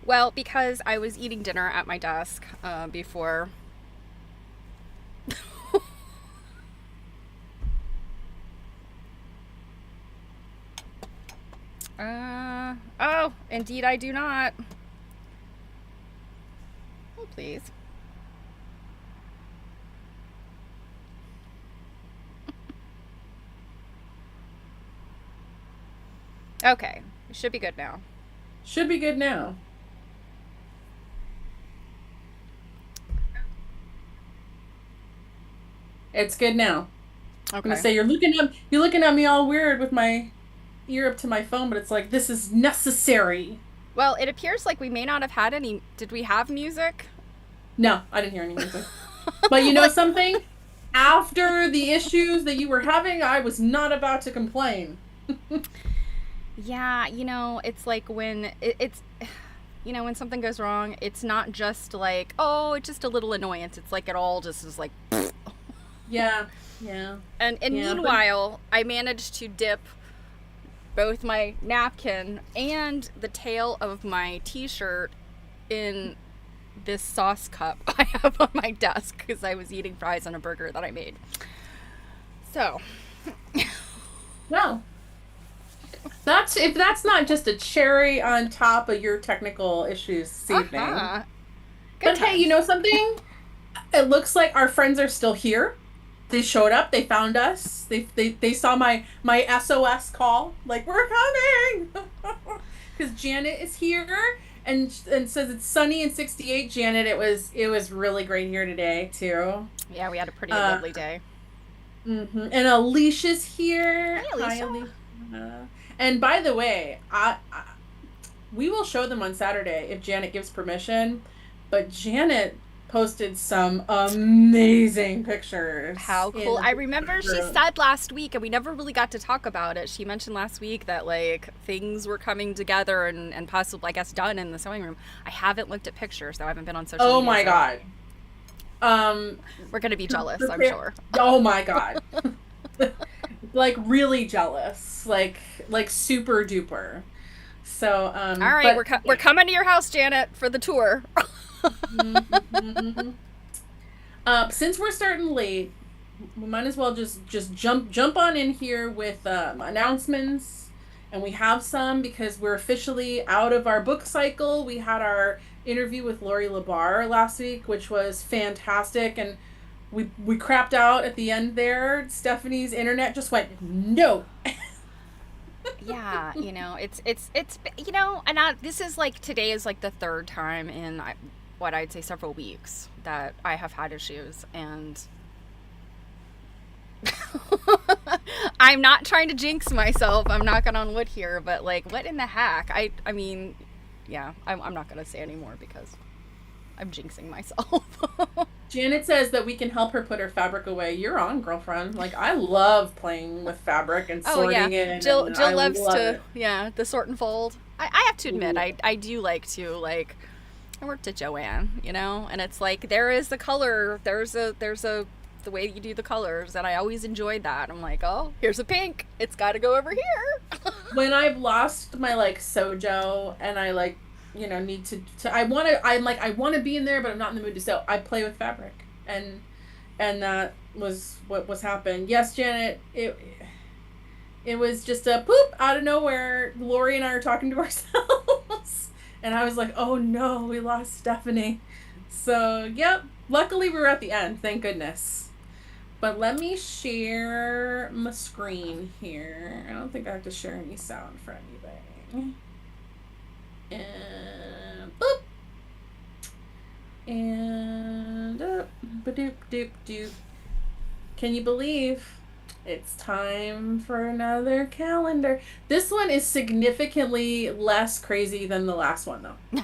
Well, because I was eating dinner at my desk before. Oh, indeed I do not. Oh, please. Okay, it should be good now. Should be good now. It's good now. I'm gonna Okay. say you're looking at me all weird with my ear up to my phone, but it's like this is necessary. Well, it appears like we may not have had any. Did we have music? No, I didn't hear any music. But you know Like, something? After the issues that you were having, I was not about to complain. yeah, it's like when it's, when something goes wrong, it's not just like, oh, it's just a little annoyance. It's like it all just is like, Yeah, yeah, and yeah, but meanwhile, I managed to dip both my napkin and the tail of my t-shirt in this sauce cup I have on my desk because I was eating fries on a burger that I made. So, no. That's if that's not just a cherry on top of your technical issues this evening. uh-huh. Good But hey, you times. know something? It looks like our friends are still here. They showed up. They found us. They saw my SOS call. Like we're coming, because Janet is here and says it's sunny and 68. Janet, it was really great here today too. Yeah, we had a pretty Uh, lovely day. and Alicia's Hey, here. Hi, Alicia. Alicia. And by the way, we will show them on Saturday if Janet gives permission. But Janet posted some amazing pictures How in cool. the I remember she group. said last week, and we never really got to talk about it. She mentioned last week that, like, things were coming together and possibly, I guess, done in the sewing room. I haven't looked at pictures, though. I haven't been on social Oh media, my so God. Um, we're going to be jealous, I'm prepare. sure. Oh my God. Like really jealous. Like super duper. So, All right, but we're coming to your house, Janet, for the tour. Mhm. Since we're starting late, we might as well just jump on in here with announcements, and we have some because we're officially out of our book cycle. We had our interview with Lori Labar last week, which was fantastic, and we crapped out at the end there. Stephanie's internet just went no. Yeah, and this is like today is like the third time in what I'd say several weeks that I have had issues, and I'm not trying to jinx myself. I'm knocking on wood here, but like, what in the heck? I mean, yeah, I'm not gonna say anymore because I'm jinxing myself. Janet says that we can help her put her fabric away. You're on, girlfriend. Like I love playing with fabric and Oh yeah, sorting it, Jill and Jill I loves love to, it. yeah, the sort and fold. I have to admit, Ooh. I do like to, like, I worked at Joanne, and it's like there is the color, there's a the way you do the colors, and I always enjoyed that. I'm like, oh, here's a pink, it's got to go over here. When I've lost my like sojo and I like need to I want to be in there but I'm not in the mood to sew. I play with fabric and that was what was happened. Yes, Janet, it was just a poop out of nowhere. Lori and I are talking to ourselves and I was like, "Oh no, we lost Stephanie." So, yep, luckily we were at the end, thank goodness. But let me share my screen here. I don't think I have to share any sound for anything. And boop. And ba-doop doop doop. Can you believe it's time for another calendar? This one is significantly less crazy than the last one though.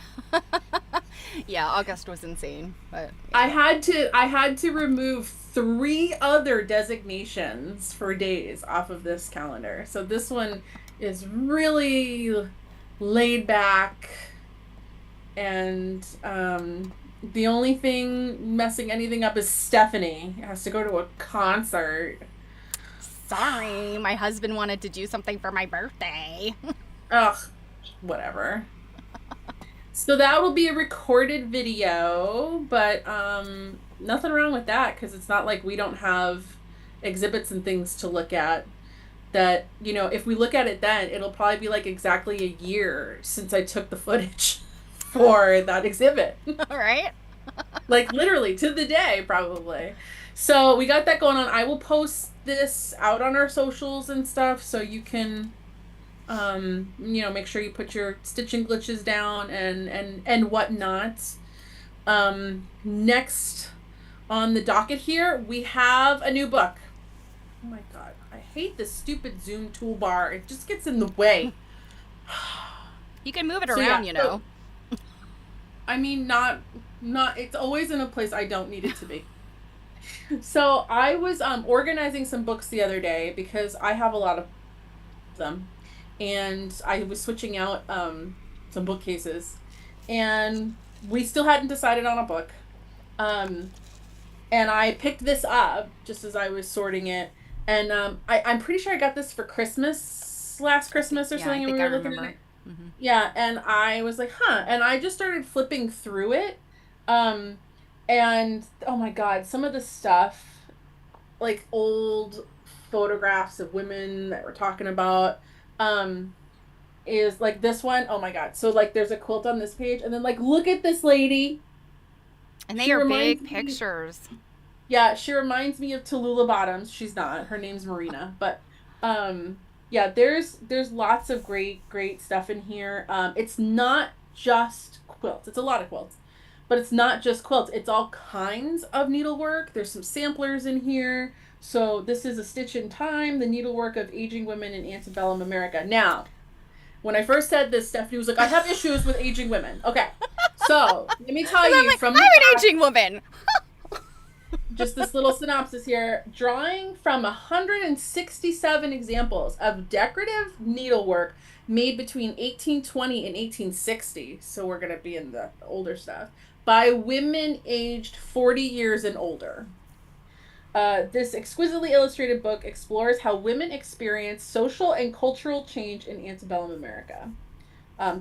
Yeah, August was insane, but I yeah. had to I had to remove three other designations for days off of this calendar. So this one is really laid back and the only thing messing anything up is Stephanie has to go to a concert. Sorry, my husband wanted to do something for my birthday. Ugh, whatever. So that will be a recorded video, but nothing wrong with that because it's not like we don't have exhibits and things to look at. That, if we look at it then, it'll probably be like exactly a year since I took the footage for that exhibit. All right. Like literally to the day, probably. So we got that going on. I will post this out on our socials and stuff so you can make sure you put your stitching glitches down and whatnot. Next on the docket here, we have a new book. Oh my god, I hate this stupid Zoom toolbar. It just gets in the way. You can move it So, around, yeah, I mean, not it's always in a place I don't need it to be. So I was organizing some books the other day because I have a lot of them, and I was switching out some bookcases, and we still hadn't decided on a book. Um, and I picked this up just as I was sorting it, and I'm pretty sure I got this for Christmas last Christmas or Yeah, I something, and think we I were looking at remember. it. Mm-hmm. Yeah, and I was like, huh. And I just started flipping through it. Um, and oh my God, some of the stuff, like old photographs of women that we're talking about, um, is like this one. Oh my God. So, like, there's a quilt on this page, and then, like, look at this lady. And they She are reminds big me, pictures. yeah, she reminds me of Tallulah Bottoms. She's not. Her name's Marina, but yeah, there's lots of great stuff in here. It's not just quilts. It's a lot of quilts. But it's not just quilts. It's all kinds of needlework. There's some samplers in here. So this is A Stitch in Time, the needlework of aging women in antebellum America. Now, when I first said this, Stephanie was like, I have issues with aging women. Okay. So let me tell Because I'm you like, from I'm the an back, aging woman. just this little synopsis here, drawing from 167 examples of decorative needlework made between 1820 and 1860. So we're going to be in the older stuff by women aged 40 years and older. This exquisitely illustrated book explores how women experience social and cultural change in antebellum America.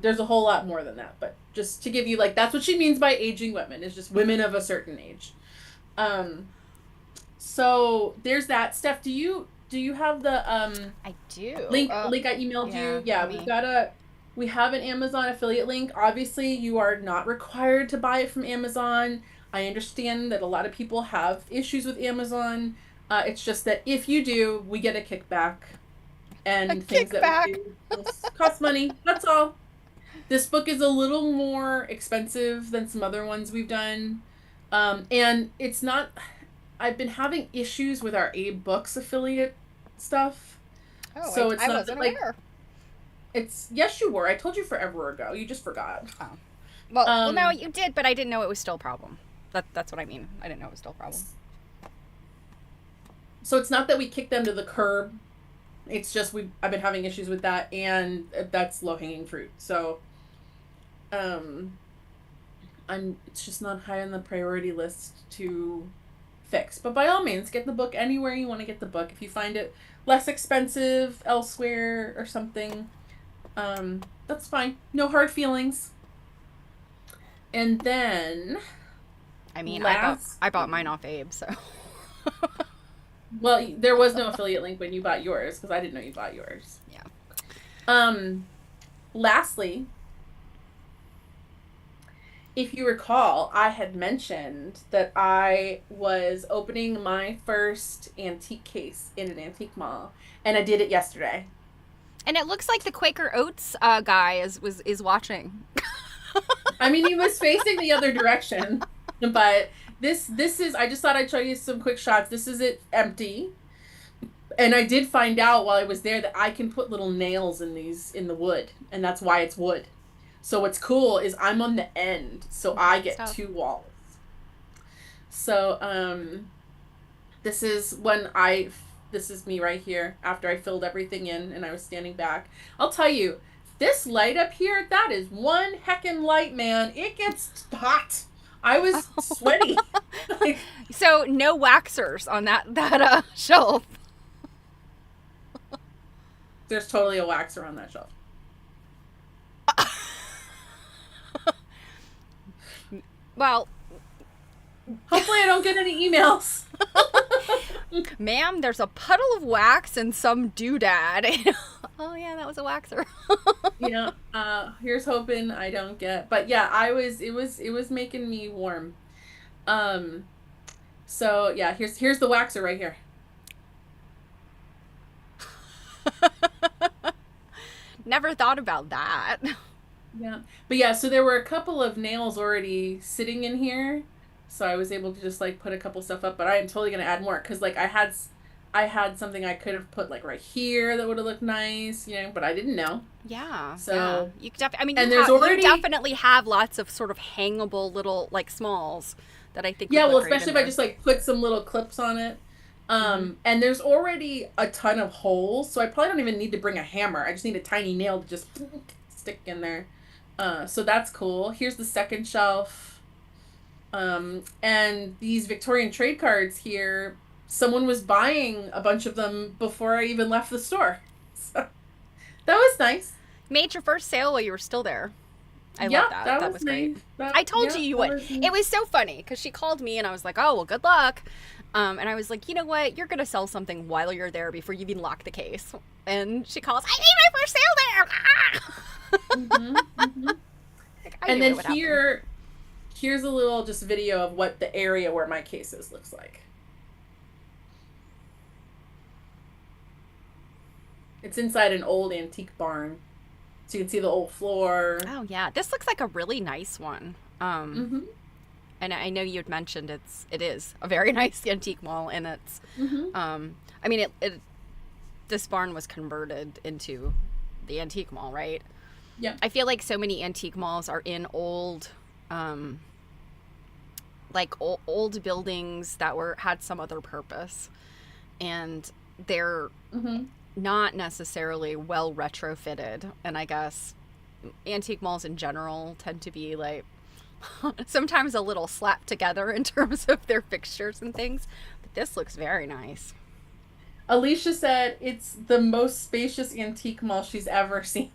There's a whole lot more than that, but just to give you, like, that's what she means by aging women, is just women of a certain age. Um, so there's that. Steph, do you have the I do. link I emailed Yeah, you? Yeah, let me. we have an Amazon affiliate link. Obviously, you are not required to buy it from Amazon. I understand that a lot of people have issues with Amazon. It's just that if you do, we get a kickback, A and things that we kickback. do cost money. That's all. This book is a little more expensive than some other ones we've done. And it's not, I've been having issues with our Abe Books affiliate stuff. Oh, So it's I not wasn't that, like, aware. yes, you were. I told you forever ago. You just forgot. Oh. Well, no, Um, you did, but I didn't know it was still a problem. That's what I mean. I didn't know it was still a problem. so it's not that we kicked them to the curb. It's just I've been having issues with that, and that's low hanging fruit. So, um, it's just not high on the priority list to fix. But by all means, get the book anywhere you want to get the book. If you find it less expensive elsewhere or something, that's fine. No hard feelings. And then I mean, last, I bought mine off Abe, so. well, there was no affiliate link when you bought yours because I didn't know you bought yours. Yeah. Um, lastly, if you recall, I had mentioned that I was opening my first antique case in an antique mall, and I did it yesterday. And it looks like the Quaker Oats guy is watching. I mean, he was facing the other direction, but this is. I just thought I'd show you some quick shots. This is it empty, and I did find out while I was there that I can put little nails in the wood, and that's why it's wood. So what's cool is I'm on the end, so I get Stuff. two walls. So this is this is me right here after I filled everything in and I was standing back. I'll tell you, this light up here, that is one heckin' light, man. It gets hot. I was sweaty. Like, So no waxers on that shelf. there's totally a waxer on that shelf. Well, Hopefully I don't get any emails. ma'am, there's a puddle of wax and some doodad. Oh yeah, that was a waxer. Yeah. Here's hoping I don't get. But yeah, it was making me warm. Um so yeah, here's the waxer right here. Never thought about that. Yeah. But yeah, so there were a couple of nails already sitting in here. So I was able to just like put a couple stuff up, but I am totally going to add more cuz like I had something I could have put like right here that would have looked nice, but I didn't know. Yeah, yeah. So, I mean, and there's you already definitely have lots of sort of hangable little like smalls that I think would yeah, look well, great in especially if I there. just like put some little clips on it. Hmm. And there's already a ton of holes, so I probably don't even need to bring a hammer. I just need a tiny nail to just stick in there. So that's cool. Here's the second shelf. And these Victorian trade cards here, someone was buying a bunch of them before I even left the store. So that was nice. Made your first sale while you were still there. I love Yeah, that. that That was was great. nice. That I told yeah, you you that would. was nice. It was so funny because she called me and I was like, oh, well, good luck. And I was like, you know what? You're going to sell something while you're there before you even lock the case. And she calls, I made my first sale there. Mm-hmm, mm-hmm. Like, I And knew it then would happen. here's a little just video of what the area where my cases looks like. It's inside an old antique barn. So you can see the old floor. Oh, yeah. This looks like a really nice one. Mm-hmm. And I know you had mentioned it is a very nice antique mall, and it's Mm-hmm. I mean it this barn was converted into the antique mall, right? Yeah. I feel like so many antique malls are in old old buildings that had some other purpose, and they're Mm-hmm. not necessarily well retrofitted. And I guess antique malls in general tend to be like sometimes a little slapped together in terms of their fixtures and things. But this looks very nice. Alicia said it's the most spacious antique mall she's ever seen.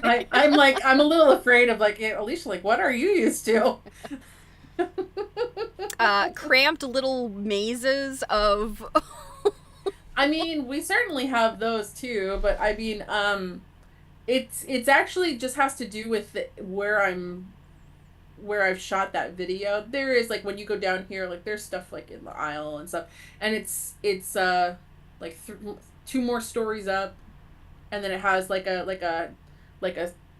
Right. I'm a little afraid of like, yeah, Alicia, like, what are you used to? Cramped little mazes of. I mean, we certainly have those too, but I mean, it's actually just has to do with where I've shot that video. There is like when you go down here, like there's stuff like in the aisle and stuff, and it's like two more stories up, and then it has like a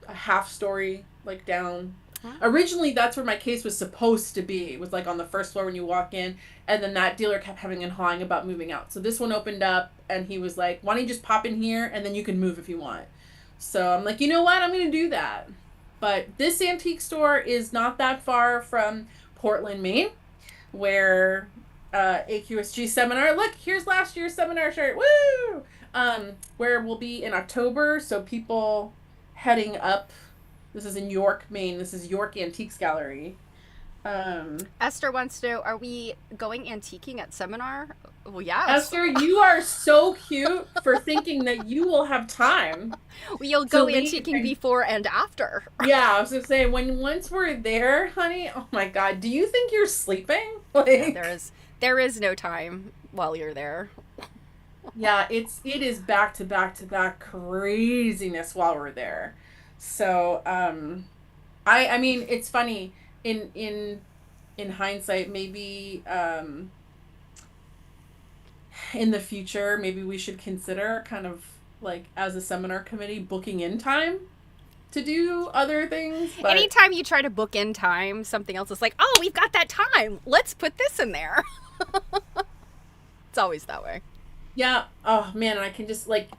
half story like down. Originally, that's where my case was supposed to be. It was like on the first floor when you walk in, and then that dealer kept having and hawing about moving out. So this one opened up, and he was like, "Why don't you just pop in here, and then you can move if you want." So I'm like, you know what? I'm gonna do that. But this antique store is not that far from Portland, Maine, where AQSG seminar. Look, here's last year's seminar shirt. Woo! Where we'll be in October. So people heading up. This is in York, Maine. This is York Antiques Gallery. Um, Esther wants to know, are we going antiquing at seminar? Well, yes. Esther, you are so cute for thinking that you will have time We'll to go leave. antiquing before and after. Yeah, I was gonna say once we're there, honey. Oh my God, do you think you're sleeping? Yeah, Like, there is no time while you're there. yeah, it is back to back to back craziness while we're there. So, I mean, it's funny in hindsight, maybe in the future, maybe we should consider kind of like as a seminar committee booking in time to do other things. But Anytime you try to book in time, something else is like, oh, we've got that time. Let's put this in there. It's always that way. yeah, oh man, and I can just like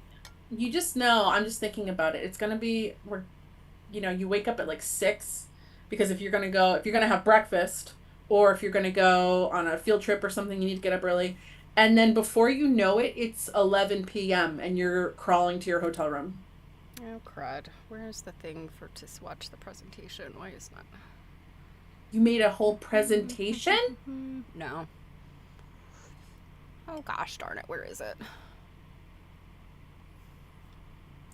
you just know. I'm just thinking about it. It's gonna be you wake up at like 6 because if you're gonna have breakfast, or if you're gonna go on a field trip or something, you need to get up early. And then before you know it, it's 11 p.m. and you're crawling to your hotel room. Oh, crud. Where's the thing to watch the presentation? Why is not? You made a whole presentation? No. Oh, gosh darn it. Where is it?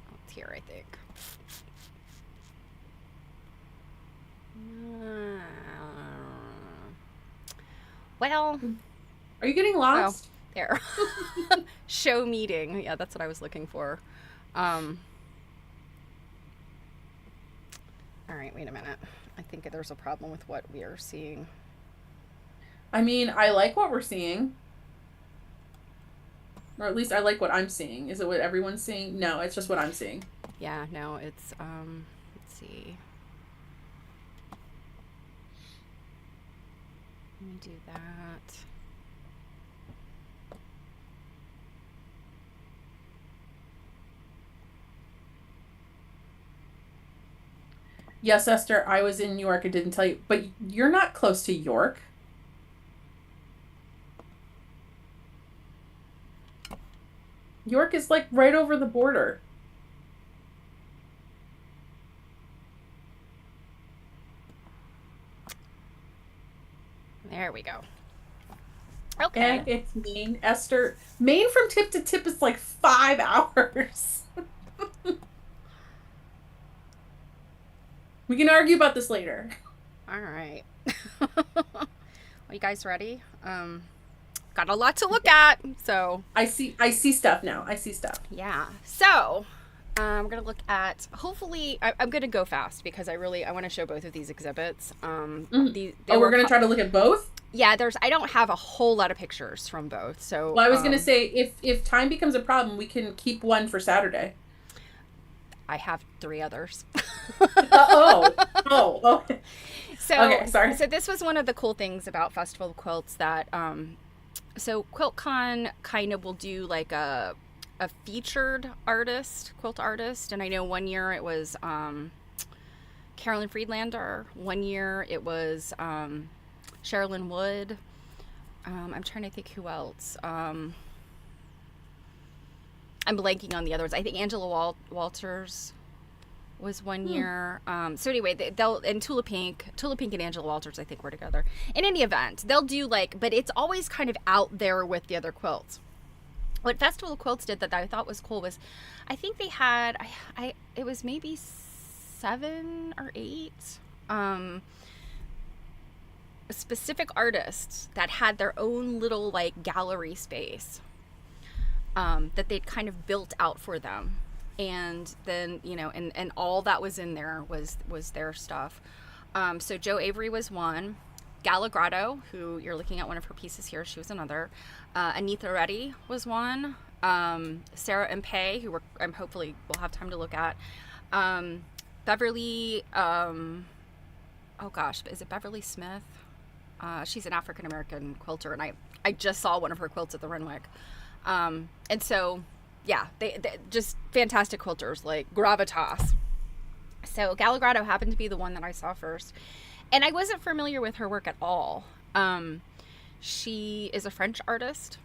Oh, it's here, I think. Well, Are you getting oh, lost? there. Show meeting. Yeah, that's what I was looking for. Um, all right, wait a minute. I think there's a problem with what we are seeing. I mean, I like what we're seeing. Or at least I like what I'm seeing. Is it what everyone's seeing? No, it's just what I'm seeing. Yeah, no, it's let's see. Let me do that. Yes, Esther, I was in New York. I didn't tell you, but you're not close to York. York is like right over the border. There we go. Okay. And it's Maine, Esther. Maine from tip to tip is like 5 hours. We can argue about this later. All right. Are you guys ready? Got a lot to look at, so I see stuff now. I see stuff. yeah. So I'm gonna look at. Hopefully, I'm gonna go fast because I want to show both of these exhibits. Oh, we're gonna try to look at both. Yeah, I don't have a whole lot of pictures from both, so. Well, I was gonna say if time becomes a problem, we can keep one for Saturday. I have 3 others. Oh. So, okay, sorry. So this was one of the cool things about Festival of Quilts that, so QuiltCon kind of will do like a featured quilt artist, and I know one year it was Carolyn Friedlander. One year it was Sherilyn Wood. I'm trying to think who else. I'm blanking on the others. I think Angela Walters was one year. So anyway, they'll, and Tula Pink and Angela Walters, I think, were together. In any event, they'll do like, but it's always kind of out there with the other quilts. What Festival of Quilts did that I thought was cool was, I think they had, it was maybe 7 or 8 specific artists that had their own little like gallery space that they'd kind of built out for them. And then, and all that was in there was their stuff. So Joe Avery was one. Gala Grotto, who you're looking at one of her pieces here, she was another. Anita Reddy was one. Sarah and Pei, who I'm hopefully we'll have time to look at. Beverly, oh gosh, is it Beverly Smith? She's an African American quilter, and I just saw one of her quilts at the Renwick. And so, yeah, they just fantastic quilters, like gravitas. So Gala Grotto happened to be the one that I saw first, and I wasn't familiar with her work at all. She is a French artist,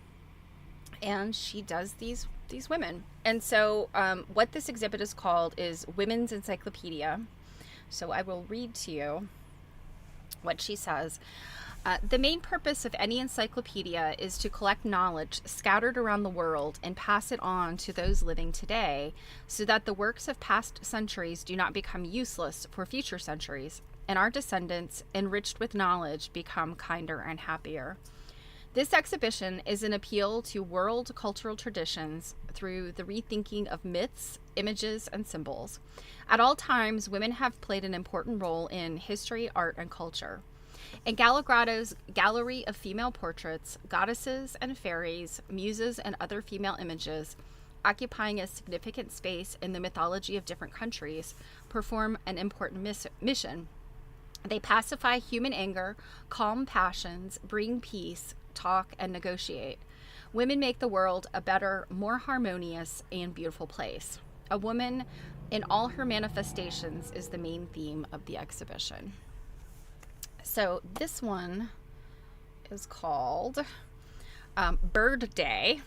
and she does these women. And so what this exhibit is called is Women's Encyclopedia. So I will read to you what she says. The main purpose of any encyclopedia is to collect knowledge scattered around the world and pass it on to those living today so that the works of past centuries do not become useless for future centuries, and our descendants, enriched with knowledge, become kinder and happier. This exhibition is an appeal to world cultural traditions through the rethinking of myths, images, and symbols. At all times, women have played an important role in history, art, and culture. In Gala Grotto's gallery of female portraits, goddesses and fairies, muses, and other female images, occupying a significant space in the mythology of different countries, perform an important mission. They pacify human anger, calm passions, bring peace, talk, and negotiate. Women make the world a better, more harmonious, and beautiful place. A woman in all her manifestations is the main theme of the exhibition. So this one is called Bird Day.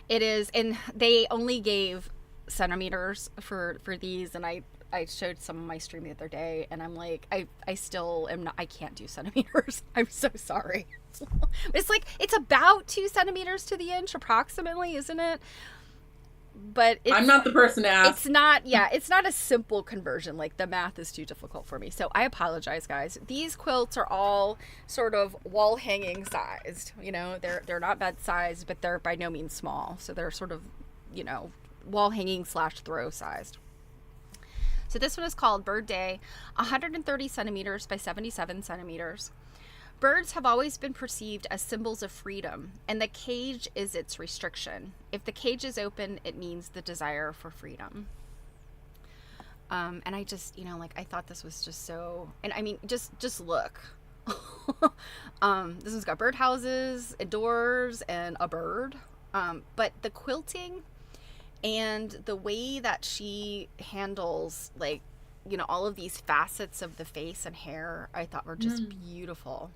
It is, and they only gave centimeters for these, and I showed some of my stream the other day, and I'm like, I still am not, I can't do centimeters. I'm so sorry. It's like, it's about 2 centimeters to the inch approximately, isn't it? but I'm not the person to it's ask. not, yeah, it's not a simple conversion. Like, the math is too difficult for me. So I apologize, guys. These quilts are all sort of wall hanging sized. You know, they're not bed sized, but they're by no means small. So they're sort of, you know, wall hanging / throw sized. So this one is called Bird Day, 130 centimeters by 77 centimeters. Birds have always been perceived as symbols of freedom, and the cage is its restriction. If the cage is open, it means the desire for freedom. And I just, you know, like, I thought this was just so, and I mean, just look. This one's got birdhouses, doors, and a bird. But the quilting and the way that she handles, like, you know, all of these facets of the face and hair, I thought were just beautiful.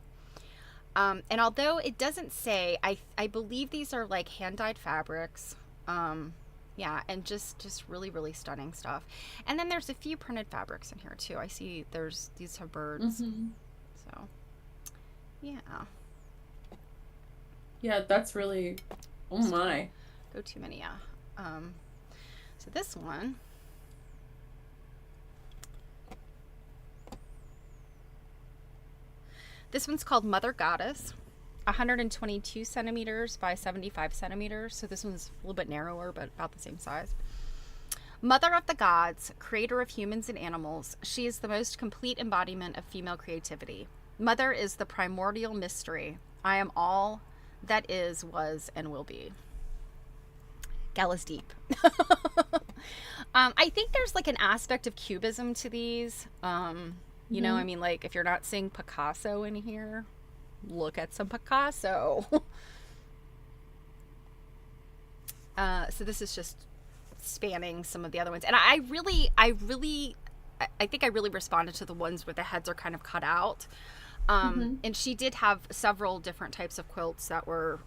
And although it doesn't say, I believe these are like hand-dyed fabrics. Yeah, and just really, really stunning stuff. And then there's a few printed fabrics in here too. I see these have birds. So, yeah. Yeah, that's really, oh my. Go too many, yeah. So this one, this one's called Mother Goddess, 122 centimeters by 75 centimeters. So this one's a little bit narrower, but about the same size. Mother of the gods, creator of humans and animals, she is the most complete embodiment of female creativity. Mother is the primordial mystery. I am all that is, was, and will be. Gal is deep. I think there's like an aspect of cubism to these. You know, I mean, like, if you're not seeing Picasso in here, look at some Picasso. So this is just spanning some of the other ones. And I think I really responded to the ones where the heads are kind of cut out. And she did have several different types of quilts that were,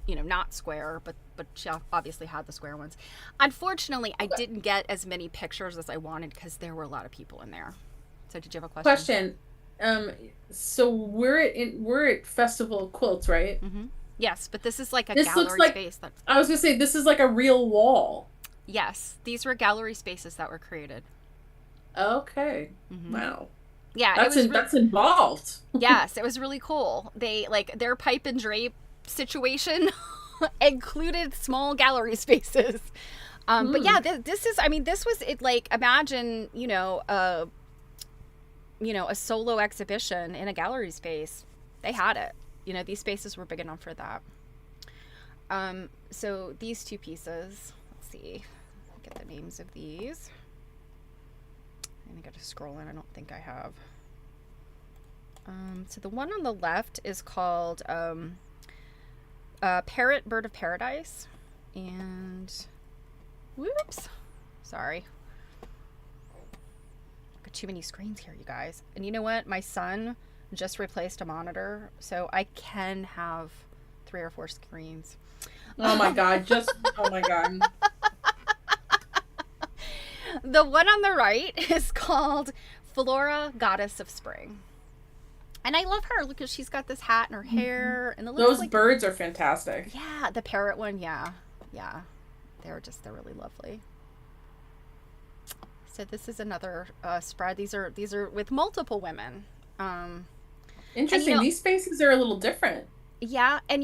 you know, not square, but she obviously had the square ones. Unfortunately, I didn't get as many pictures as I wanted because there were a lot of people in there. So did you have a question? So we're at Festival of Quilts, right? Yes, but this is like a This gallery looks like, space. I was gonna say, this is like a real wall. Yes, these were gallery spaces that were created. Okay. Wow. Yeah, That's involved. Yes, it was really cool. They, like, their pipe and drape situation included small gallery spaces. But yeah, this is, I mean, this was it. Like, imagine, you know, a solo exhibition in a gallery space. They had it. You know, these spaces were big enough for that. So these two pieces, let's see, get the names of these. I got to scroll in. I don't think I have. So the one on the left is called Parrot Bird of Paradise. And whoops, sorry. Got too many screens here, you guys. And you know what? My son just replaced a monitor, so I can have 3 or 4 screens. Oh my god! Oh my god. The one on the right is called Flora, Goddess of Spring. And I love her. Look, she's got this hat and her hair. And those birds are fantastic. Yeah, the parrot one, yeah. They're really lovely. So this is another spread. These are with multiple women. Interesting. And, these spaces are a little different. Yeah, and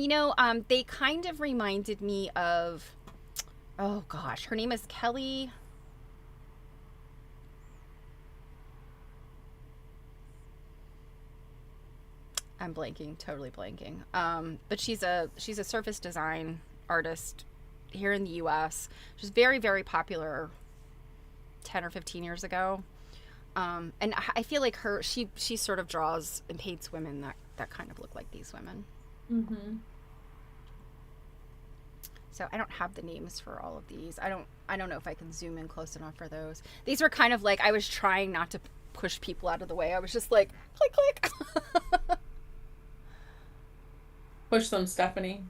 they kind of reminded me of, oh gosh, her name is Kelly. I'm blanking, totally blanking. But she's a surface design artist here in the U.S. She's very, very popular 10 or 15 years ago. And I feel like she sort of draws and paints women that kind of look like these women. So I don't have the names for all of these. I don't know if I can zoom in close enough for those. These were kind of like, I was trying not to push people out of the way. I was just like, click, click. Push them, Stephanie.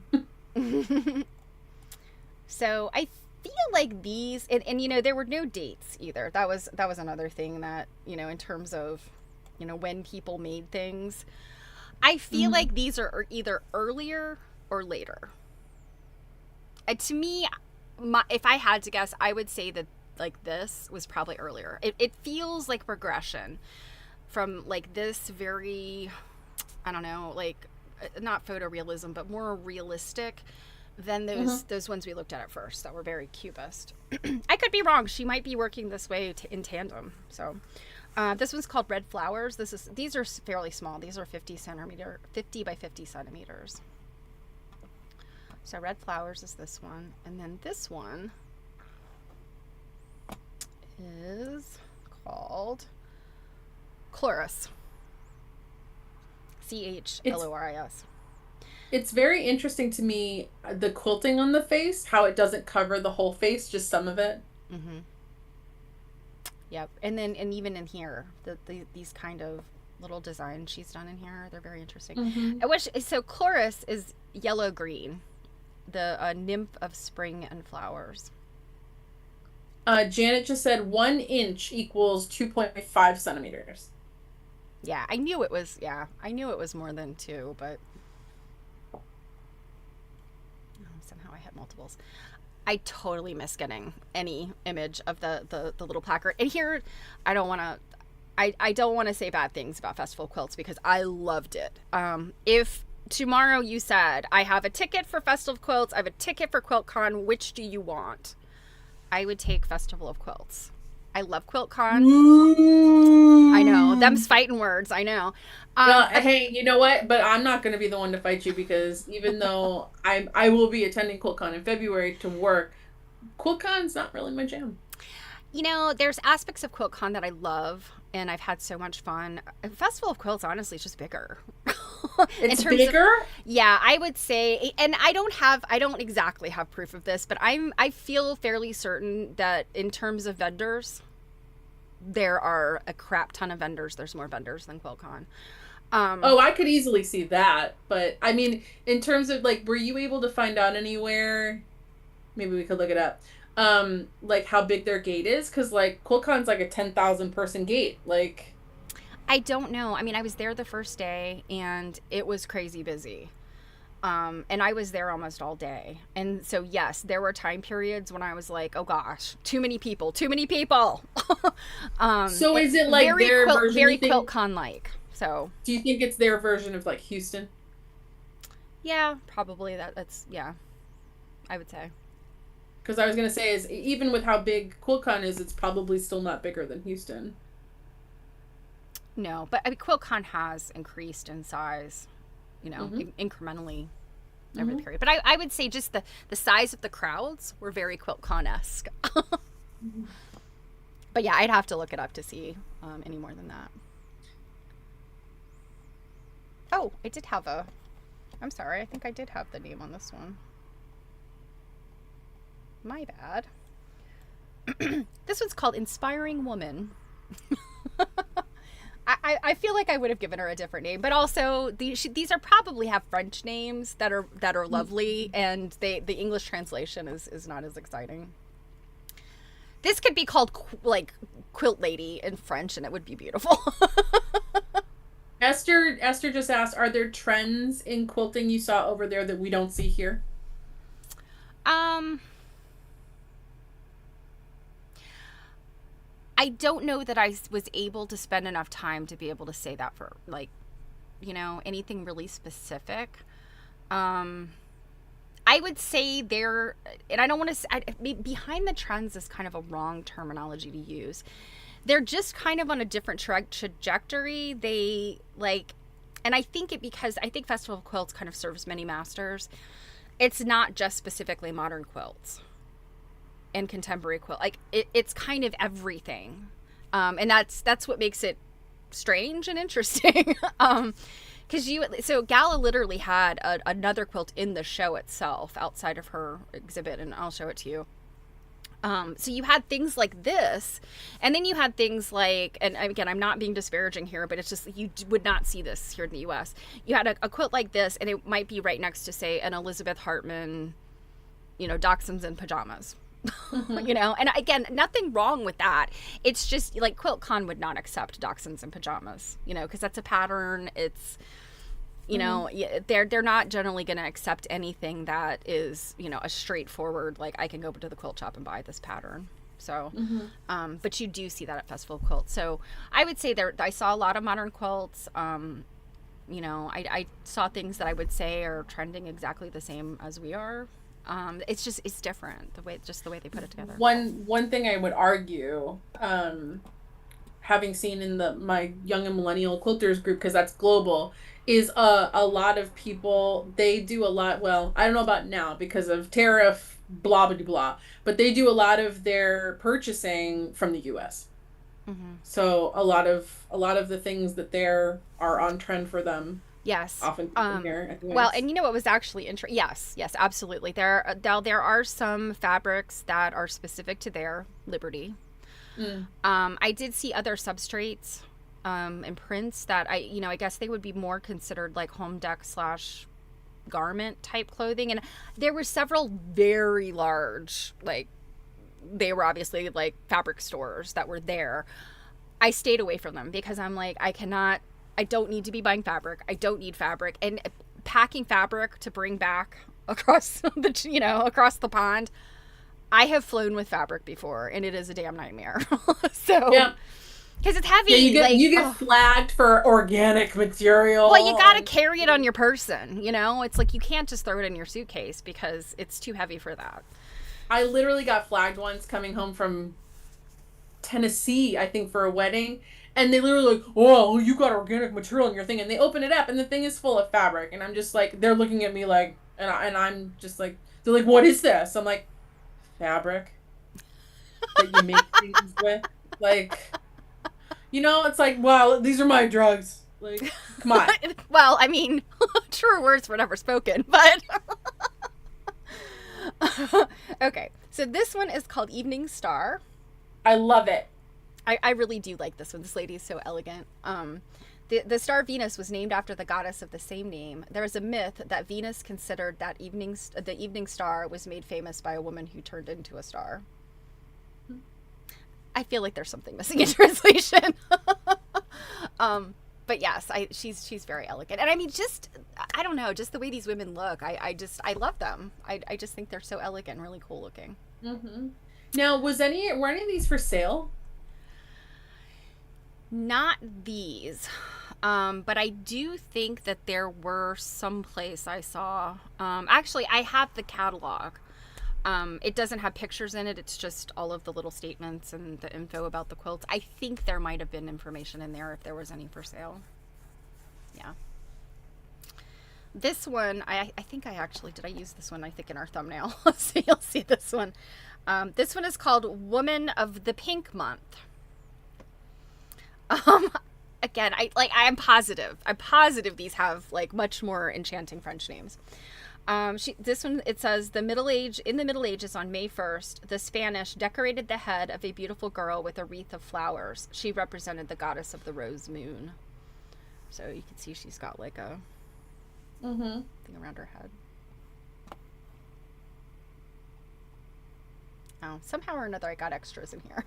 So I feel like these, and there were no dates either. That was another thing that, in terms of, when people made things. I feel like these are either earlier or later. To me, If I had to guess, I would say that like this was probably earlier. It feels like progression from like this very, I don't know, like not photorealism, but more realistic than those ones we looked at first that were very cubist. I could be wrong. She might be working this way in tandem. So this one's called Red Flowers. These are fairly small. These are 50 by 50 centimeters. So Red Flowers is this one, and then this one is called Chloris. Chloris. It's very interesting to me, the quilting on the face, how it doesn't cover the whole face, just some of it. Mm-hmm. Yep. And even in here, these kind of little designs she's done in here, they're very interesting. Mm-hmm. Chloris is yellow-green, the nymph of spring and flowers. Janet just said 1 inch equals 2.5 centimeters. Yeah, I knew it was more than 2, but somehow I had multiples. I totally miss getting any image of the little placard. And here, I don't want to say bad things about Festival of Quilts because I loved it. If tomorrow you said, I have a ticket for Festival of Quilts, I have a ticket for QuiltCon, which do you want? I would take Festival of Quilts. I love QuiltCon. I know. Them's fighting words. I know. Hey, you know what? But I'm not going to be the one to fight you because even though I will be attending QuiltCon in February to work, QuiltCon's not really my jam. You know, there's aspects of QuiltCon that I love, and I've had so much fun. Festival of Quilts, honestly, is just bigger. It's bigger? Yeah, I would say, and I don't exactly have proof of this, but I feel fairly certain that in terms of vendors, there are a crap ton of vendors. There's more vendors than QuiltCon. I could easily see that. But, I mean, in terms of, like, were you able to find out anywhere? Maybe we could look it up. Like, how big their gate is? Because, like, QuiltCon's like a 10,000 person gate. Like... I don't know. I mean, I was there the first day, and it was crazy busy. And I was there almost all day. And so, yes, there were time periods when I was like, oh, gosh, too many people. So is it like their version? Very QuiltCon-like. So, do you think it's their version of, like, Houston? Yeah, probably. That's I would say. Because I was going to say, is even with how big QuiltCon is, it's probably still not bigger than Houston. No, but I mean, QuiltCon has increased in size, you know, incrementally over the period. But I would say just the size of the crowds were very QuiltCon-esque. But yeah, I'd have to look it up to see any more than that. Oh, I'm sorry, I think I did have the name on this one. My bad. This one's called Inspiring Woman. I feel like I would have given her a different name, but also these are probably have French names that are lovely, and the English translation is not as exciting. This could be called like Quilt Lady in French, and it would be beautiful. Esther just asked, are there trends in quilting you saw over there that we don't see here? I don't know that I was able to spend enough time to be able to say that for, like, you know, anything really specific. I would say there, and I don't want to, behind the trends is kind of a wrong terminology to use. They're just kind of on a different trajectory. They, like, and I think because I think Festival of Quilts kind of serves many masters. It's not just specifically modern quilts and contemporary quilt. Like, it's kind of everything. And that's what makes it strange and interesting. So Gala literally had another quilt in the show itself outside of her exhibit, and I'll show it to you. So you had things like this, and then you had things like, and again, I'm not being disparaging here, but it's just, you would not see this here in the US. You had a quilt like this, and it might be right next to, say, an Elizabeth Hartman, you know, Dachshunds in pajamas. You know, and again, nothing wrong with that. It's just like QuiltCon would not accept Dachshunds in pajamas, you know, because that's a pattern. It's You know, they're not generally going to accept anything that is, you know, a straightforward, like, I can go to the quilt shop and buy this pattern. So, but you do see that at Festival of Quilts. So I would say I saw a lot of modern quilts. You know, I saw things that I would say are trending exactly the same as we are. It's different, the way they put it together. One thing I would argue, having seen in my young and millennial quilters group, because that's global, is a lot of people, they do a lot, well, I don't know about now because of tariff blah blah blah, but they do a lot of their purchasing from the US. So a lot of the things that there are on trend for them, yes, often here. Well, and you know what was actually interesting? Yes, absolutely. There are some fabrics that are specific to their Liberty. I did see other substrates and prints that I guess they would be more considered like home deck / garment type clothing, and there were several very large, like, they were obviously like fabric stores that were there. I stayed away from them because I'm like, I don't need to be buying fabric. I don't need fabric, and packing fabric to bring back across across the pond. I have flown with fabric before, and it is a damn nightmare. So, yeah, because it's heavy. Yeah, you get flagged for organic material. Well, you got to carry it on your person. You know, it's like you can't just throw it in your suitcase because it's too heavy for that. I literally got flagged once coming home from Tennessee, I think, for a wedding. And they literally like, oh, you got organic material in your thing. And they open it up, and the thing is full of fabric. And I'm just like, they're looking at me like, and I'm just like, they're like, what is this? I'm like, fabric that you make things with. Like, you know, it's like, wow, these are my drugs. Like, come on. Well, I mean, truer words were never spoken, but... Okay, so this one is called Evening Star. I love it. I really do like this one. This lady is so elegant. The star Venus was named after the goddess of the same name. There is a myth that Venus considered that the evening star was made famous by a woman who turned into a star. I feel like there's something missing in translation. But yes, she's very elegant. And I mean, just, I don't know, just the way these women look, I love them. I just think they're so elegant and really cool looking. Now, were any of these for sale? Not these. But I do think that there were some place I saw. Actually, I have the catalog. It doesn't have pictures in it. It's just all of the little statements and the info about the quilts. I think there might have been information in there if there was any for sale. Yeah. This one, I think did I use this one? I think in our thumbnail. So you'll see this one. This one is called Woman of the Pink Month. Again, I'm positive these have like much more enchanting French names. This one, it says in the Middle Ages on May 1st, the Spanish decorated the head of a beautiful girl with a wreath of flowers. She represented the goddess of the rose moon. So you can see she's got like a thing around her head. Oh, somehow or another I got extras in here.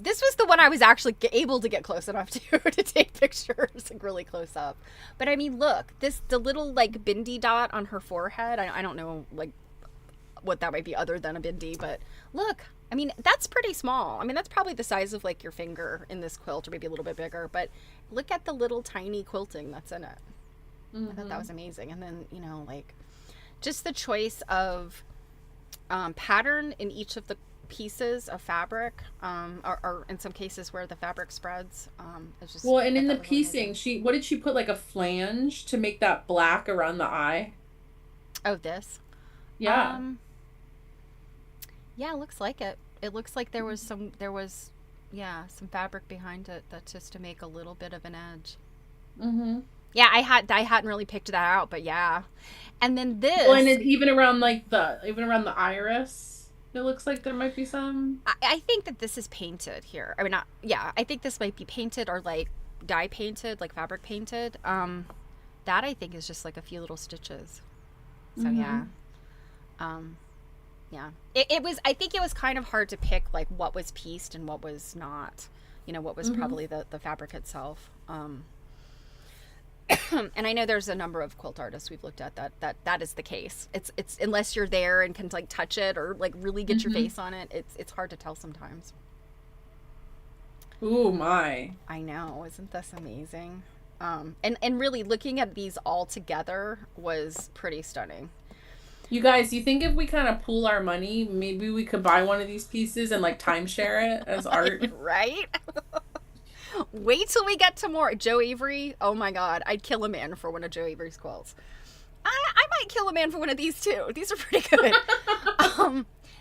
This was the one I was actually able to get close enough to take pictures like really close up. But I mean, look, the little like bindi dot on her forehead. I don't know like what that might be other than a bindi, but look, I mean, that's pretty small. I mean, that's probably the size of like your finger in this quilt, or maybe a little bit bigger. But look at the little tiny quilting that's in it. I thought that was amazing. And then, you know, like just the choice of pattern in each of the pieces of fabric, or in some cases where the fabric spreads. It's just, well, and in the really piecing, what did she put, like a flange to make that black around the eye? Oh, this? Yeah. Yeah, it looks like it. It looks like there was some fabric behind it that's just to make a little bit of an edge. Yeah, I hadn't really picked that out, but yeah. And then this. Well, and even around the iris, it looks like there might be some. I think that this is painted here. I mean, not. Yeah, I think this might be painted or like dye painted, like fabric painted. That I think is just like a few little stitches. So yeah. Yeah. It was. I think it was kind of hard to pick like what was pieced and what was not. You know, what was probably the fabric itself. And I know there's a number of quilt artists we've looked at that is the case. It's unless you're there and can like touch it or like really get your face on it, it's hard to tell sometimes. Ooh, my. I know, isn't this amazing? And really looking at these all together was pretty stunning. You guys, you think if we kind of pool our money, maybe we could buy one of these pieces and like timeshare it as art? Right? Wait till we get to more. Joe Avery, oh my God, I'd kill a man for one of Joe Avery's quilts. I might kill a man for one of these too. These are pretty good.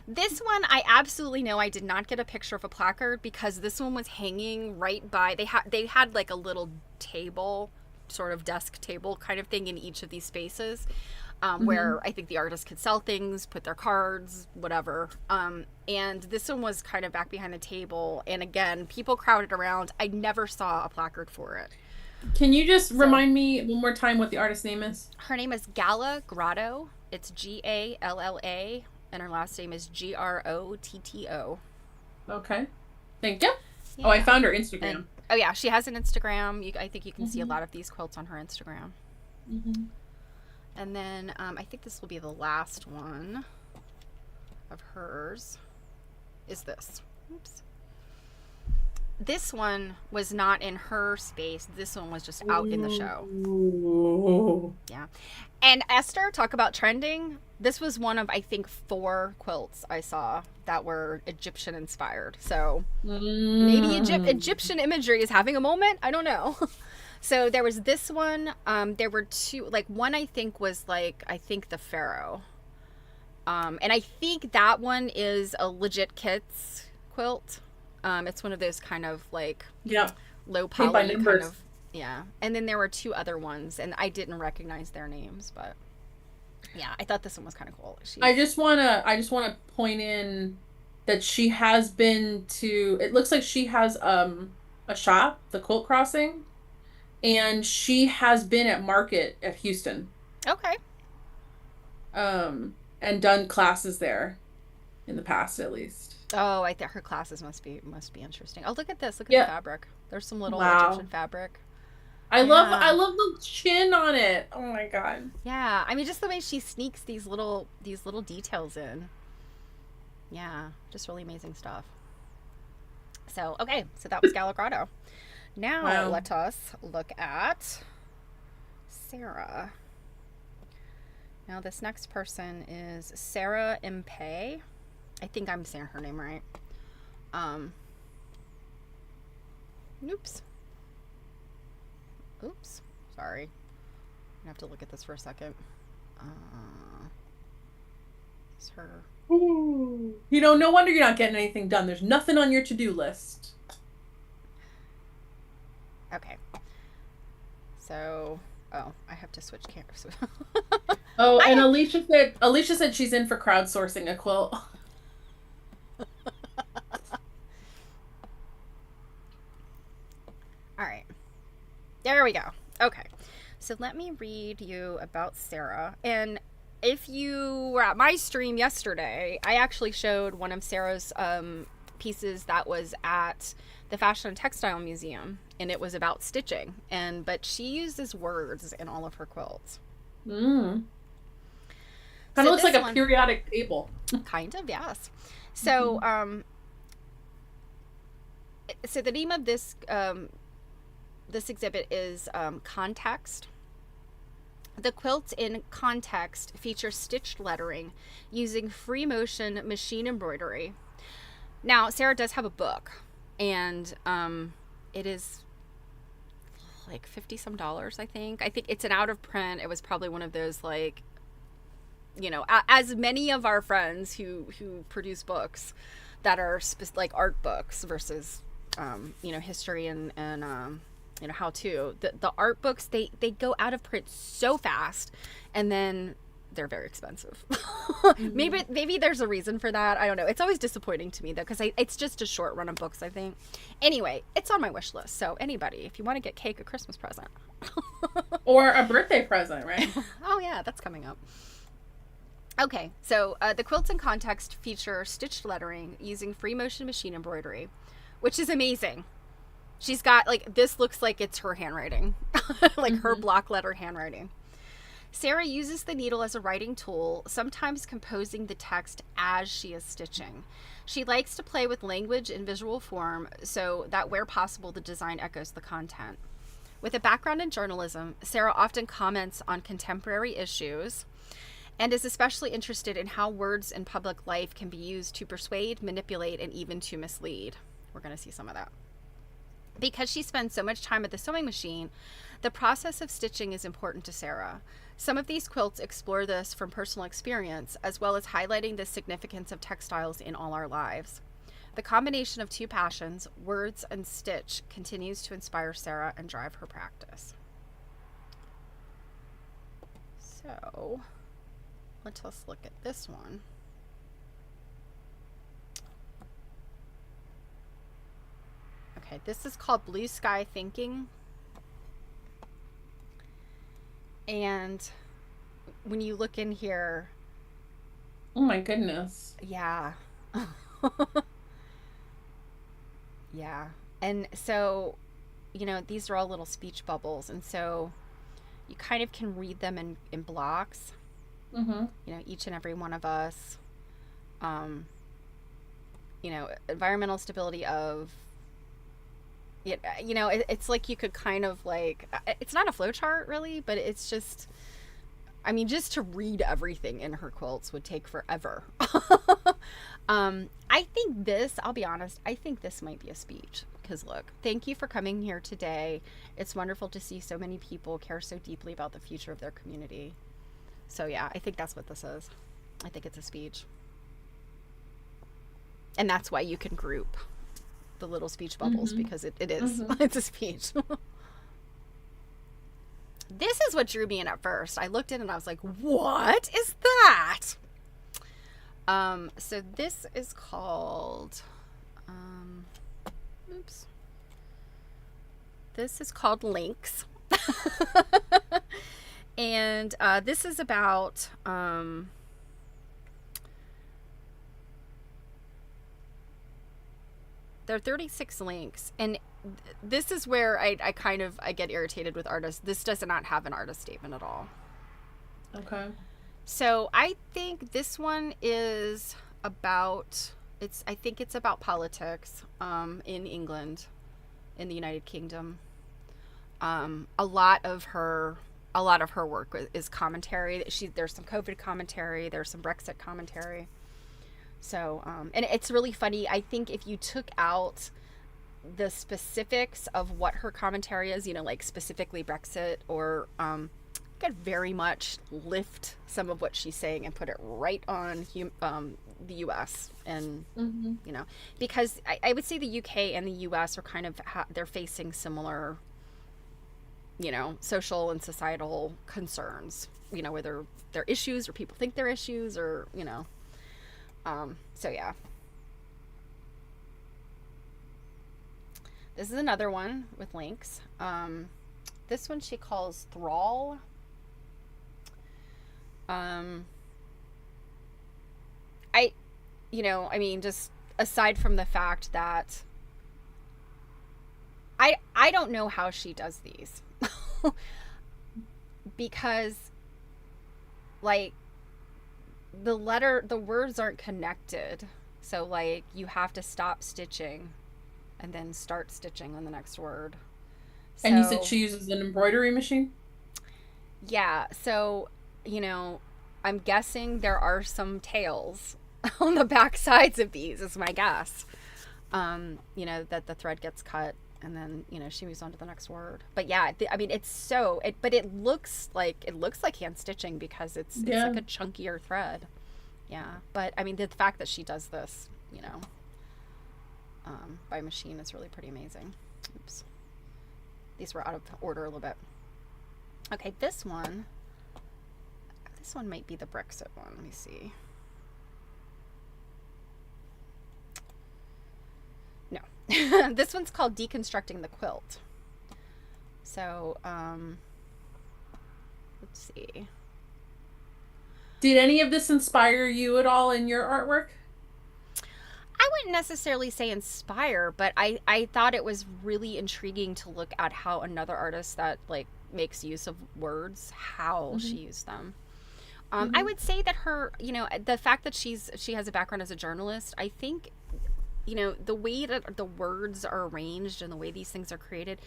This one, I absolutely know I did not get a picture of a placard because this one was hanging right by, they had like a little table, sort of desk table kind of thing in each of these spaces. Where I think the artist could sell things, put their cards, whatever. And this one was kind of back behind the table. And again, people crowded around. I never saw a placard for it. Can you just remind me one more time what the artist's name is? Her name is Gala Grotto. It's Galla, and her last name is Grotto. Okay. Thank you. Yeah. Oh, I found her Instagram. And, yeah, she has an Instagram. I think you can see a lot of these quilts on her Instagram. And then I think this will be the last one of hers, is this. Oops. This one was not in her space. This one was just out in the show. Ooh. Yeah. And Esther, talk about trending. This was one of, I think, 4 quilts I saw that were Egyptian inspired. So maybe Egyptian imagery is having a moment. I don't know. So there was this one. There were 2, like one I think was like, I think the Pharaoh. And I think that one is a legit Kits quilt. It's one of those kind of like low poly kind of, yeah. And then there were 2 other ones and I didn't recognize their names, but yeah, I thought this one was kind of cool. I just wanna point in that she has been to, it looks like she has a shop, the Quilt Crossing. And she has been at Market at Houston. Okay. And done classes there in the past, at least. Oh, I think her classes must be interesting. Oh, look at this. Look at the fabric. There's some little Egyptian fabric. I love the chin on it. Oh my God. Yeah. I mean, just the way she sneaks these little details in. Yeah. Just really amazing stuff. So, okay. So that was Gala Grotto. Now let us look at Sarah. Now this next person is Sarah Mpe. I think I'm saying her name right. Oops. Sorry. I have to look at this for a second. This is her. Ooh. No wonder you're not getting anything done. There's nothing on your to-do list. Okay. So, I have to switch cameras. And Alicia said she's in for crowdsourcing a quilt. All right. There we go. Okay. So let me read you about Sarah. And if you were at my stream yesterday, I actually showed one of Sarah's pieces that was at the Fashion and Textile Museum, and it was about stitching. But she uses words in all of her quilts. Kind of looks like a periodic table. Kind of, yes. So, so the name of this this exhibit is Context. The quilt in Context features stitched lettering using free motion machine embroidery. Now, Sarah does have a book, and it is like $50 some, I think. I think it's an out of print. It was probably one of those, like, as many of our friends who produce books that are like art books versus, history and how to. The art books, they go out of print so fast, and then they're very expensive. Maybe there's a reason for that. I don't know. It's always disappointing to me though, because it's just a short run of books, I think. Anyway, it's on my wish list. So anybody, if you want to get Cake a Christmas present. Or a birthday present, right? Oh yeah, that's coming up. Okay, so the quilts in Context feature stitched lettering using free motion machine embroidery, which is amazing. She's got, like, this looks like it's her handwriting, like her Mm-hmm. block letter handwriting. Sarah uses the needle as a writing tool, sometimes composing the text as she is stitching. She likes to play with language and visual form so that where possible, the design echoes the content. With a background in journalism, Sarah often comments on contemporary issues and is especially interested in how words in public life can be used to persuade, manipulate, and even to mislead. We're going to see some of that. Because she spends so much time at the sewing machine, the process of stitching is important to Sarah. Some of these quilts explore this from personal experience, as well as highlighting the significance of textiles in all our lives. The combination of two passions, words and stitch, continues to inspire Sarah and drive her practice. So, let's look at this one. Okay, this is called Blue Sky Thinking. And when you look in here, Oh my goodness. yeah. Yeah. And so, these are all little speech bubbles. And so you kind of can read them in blocks, Mm-hmm. each and every one of us. Um, environmental stability of, it's like you could kind of like, it's not a flowchart really, but it's just, I mean, just to read everything in her quilts would take forever. I think this, I'll be honest, I think this might be a speech. Because look, thank you for coming here today. It's wonderful to see so many people care so deeply about the future of their community. So yeah, I think that's what this is. I think it's a speech. And that's why you can group the little speech bubbles, Mm-hmm. because it is. Mm-hmm. It's a speech. This is what drew me in at first. I looked in and I was like, what is that? So this is called, oops. This is called Links. And this is about, there are 36 links. And this is where I get irritated with artists. This does not have an artist statement at all. Okay. So I think this one is about, I think it's about politics in England, in the United Kingdom. A lot of her work is commentary. There's some COVID commentary, there's some Brexit commentary. So and it's really funny. I think if you took out the specifics of what her commentary is, like specifically Brexit, or could very much lift some of what she's saying and put it right on the U.S. and Mm-hmm. Because I would say the U.K. and the U.S. are kind of they're facing similar social and societal concerns, whether they're issues or people think they're issues, or so yeah. This is another one with links. This one she calls Thrall. I mean, just aside from the fact that I don't know how she does these. Because, like, the words aren't connected. So, like, you have to stop stitching and then start stitching on the next word. And you said So, she uses an embroidery machine? yeah. So, I'm guessing there are some tails on the back sides of these, is my guess. That the thread gets cut and then, she moves on to the next word. But yeah, I mean, but it looks like hand stitching because it's Yeah. like a chunkier thread. Yeah. But I mean, the fact that she does this, by machine is really pretty amazing. Oops. These were out of order a little bit. Okay, this one might be the Brexit one. Let me see. No. This one's called Deconstructing the Quilt. So, let's see. Did any of this inspire you at all in your artwork? I wouldn't necessarily say inspire, but I thought it was really intriguing to look at how another artist that like makes use of words, how she used them. I would say that her, the fact that she has a background as a journalist, I think, the way that the words are arranged and the way these things are created,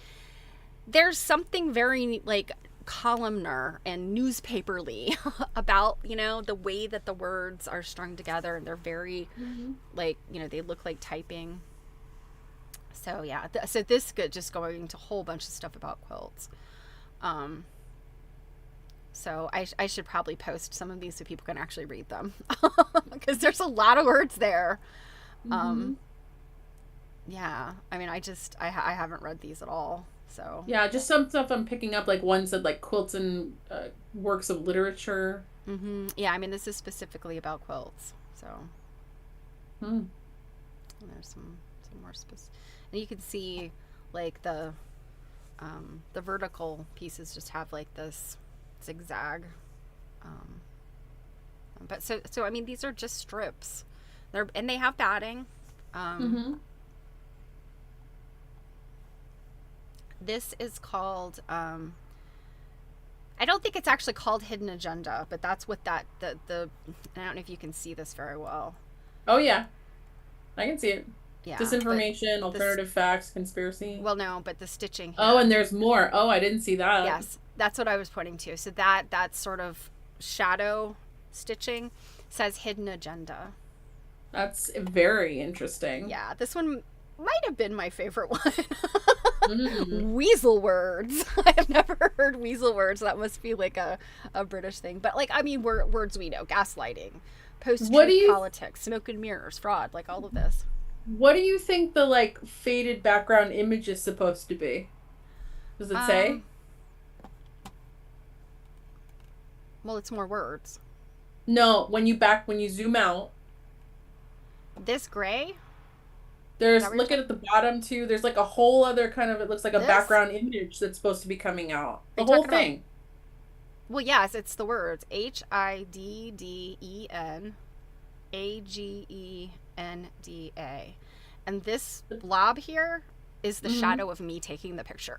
there's something very like columnar and newspaperly about the way that the words are strung together, and they're very like they look like typing. So yeah, so this could just going into a whole bunch of stuff about quilts. So I should probably post some of these so people can actually read them because there's a lot of words there. Yeah, I mean, I haven't read these at all. So yeah, just some stuff I'm picking up, like one said like quilts and works of literature. Yeah, I mean, this is specifically about quilts. So and there's some more specific, and you can see like the vertical pieces just have like this zigzag. But so I mean, these are just strips. And they have batting. This is called, I don't think it's actually called Hidden Agenda, but that's what I don't know if you can see this very well. Oh, yeah. I can see it. Yeah. Disinformation, alternative facts, conspiracy. Well, no, but the stitching here. Oh, and there's more. Oh, I didn't see that. Yes, that's what I was pointing to. So that sort of shadow stitching says Hidden Agenda. That's very interesting. Yeah, this one might have been my favorite one. Weasel words. I have never heard weasel words. That must be like a British thing. But like, I mean, words we know: gaslighting, post-truth politics, smoke and mirrors, fraud, like all of this. What do you think the like faded background image is supposed to be? Does it say? Well, it's more words. No, when you zoom out. This gray? Look at the bottom too. There's like a whole other kind of, it looks like a background image that's supposed to be coming out. The whole thing. Well, yes, it's the words HIDDENAGENDA. And this blob here is the shadow of me taking the picture.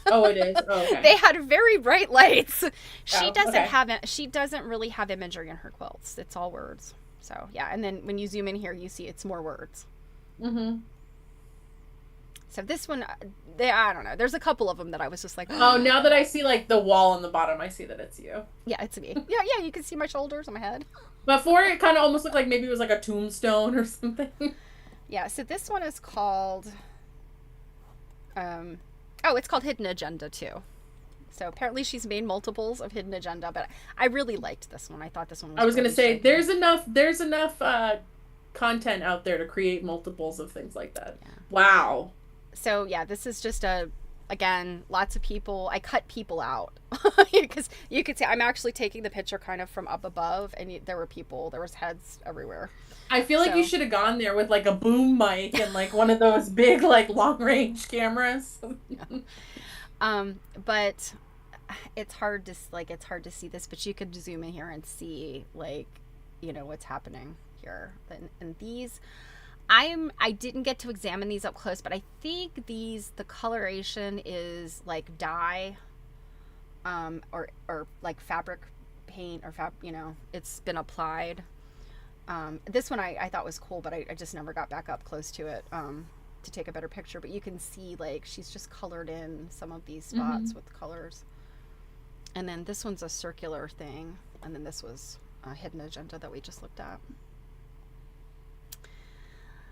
Oh, it is. Oh, okay. They had very bright lights. She doesn't really have imagery in her quilts. It's all words. So yeah, and then when you zoom in here, you see it's more words. So this one, I don't know. There's a couple of them that I was just like, oh, now that I see like the wall on the bottom, I see that it's you. Yeah, it's me. Yeah, you can see my shoulders and my head. Before it kind of almost looked like maybe it was like a tombstone or something. Yeah, so this one is called, it's called Hidden Agenda too. So apparently she's made multiples of Hidden Agenda, but I really liked this one. I thought this one was I was really going to say, striking. there's enough content out there to create multiples of things like that. Yeah. Wow. So yeah, this is just again, lots of people. I cut people out because you could see I'm actually taking the picture kind of from up above, and there was heads everywhere. I feel like you should have gone there with like a boom mic and like one of those big like long range cameras. But it's hard to see this, but you could zoom in here and see like, what's happening here. And these, I didn't get to examine these up close, but I think the coloration is like dye, or like fabric paint or it's been applied. This one I thought was cool, but I just never got back up close to it to take a better picture. But you can see like she's just colored in some of these spots with colors. And then this one's a circular thing, and then this was a Hidden Agenda that we just looked at.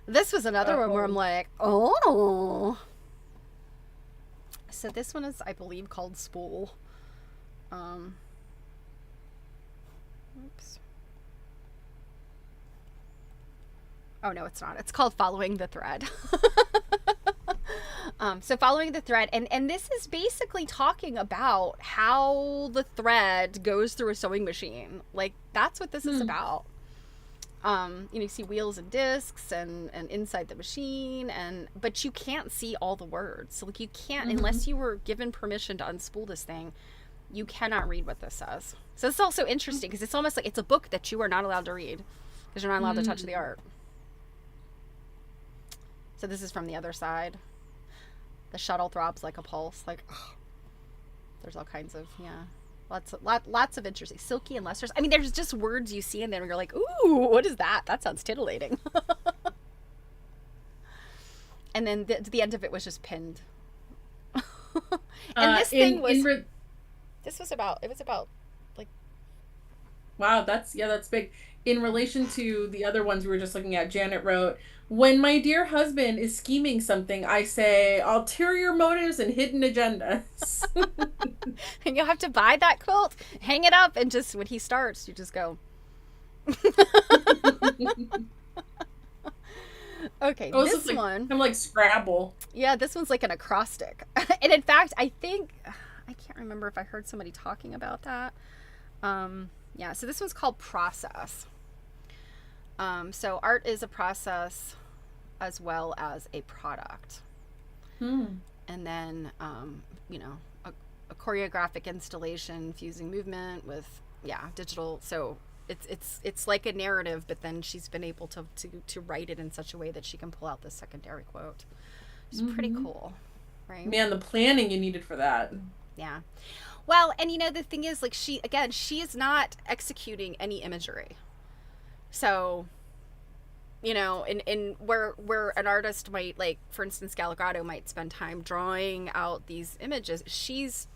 This was another one where I'm like, oh. So this one is, I believe, called Spool. Oops. Oh, no, it's not. It's called Following the Thread. So Following the Thread. And this is basically talking about how the thread goes through a sewing machine. Like, that's what this is about. You see wheels and discs and inside the machine, but you can't see all the words. So like you can't, unless you were given permission to unspool this thing, you cannot read what this says. So it's also interesting because it's almost like it's a book that you are not allowed to read because you're not allowed to touch the art. So this is from the other side. The shuttle throbs like a pulse. Like, ugh. There's all kinds of, yeah. Lots of interesting. Silky and lustrous. I mean, there's just words you see in there and you're like, ooh, what is that? That sounds titillating. And then the end of it was just pinned. And this thing was, this was about, it was about like, wow, that's big. In relation to the other ones we were just looking at, Janet wrote, "When my dear husband is scheming something, I say ulterior motives and hidden agendas." and you'll have to buy that quilt, hang it up, and just when he starts, you just go. Okay, Oh, this like, one. I'm like Scrabble. Yeah, this one's like an acrostic. And in fact, I think, I can't remember if I heard somebody talking about that. Yeah, so this one's called Process. So art is a process as well as a product. And then, you know, a choreographic installation fusing movement with, yeah, digital. So it's like a narrative, but then she's been able to write it in such a way that she can pull out this secondary quote. It's pretty cool, right? Man, the planning you needed for that. Yeah. Well, and you know, the thing is, like, she is not executing any imagery. So, you know, in where an artist might, like, for instance, Galligrado might spend time drawing out these images, she's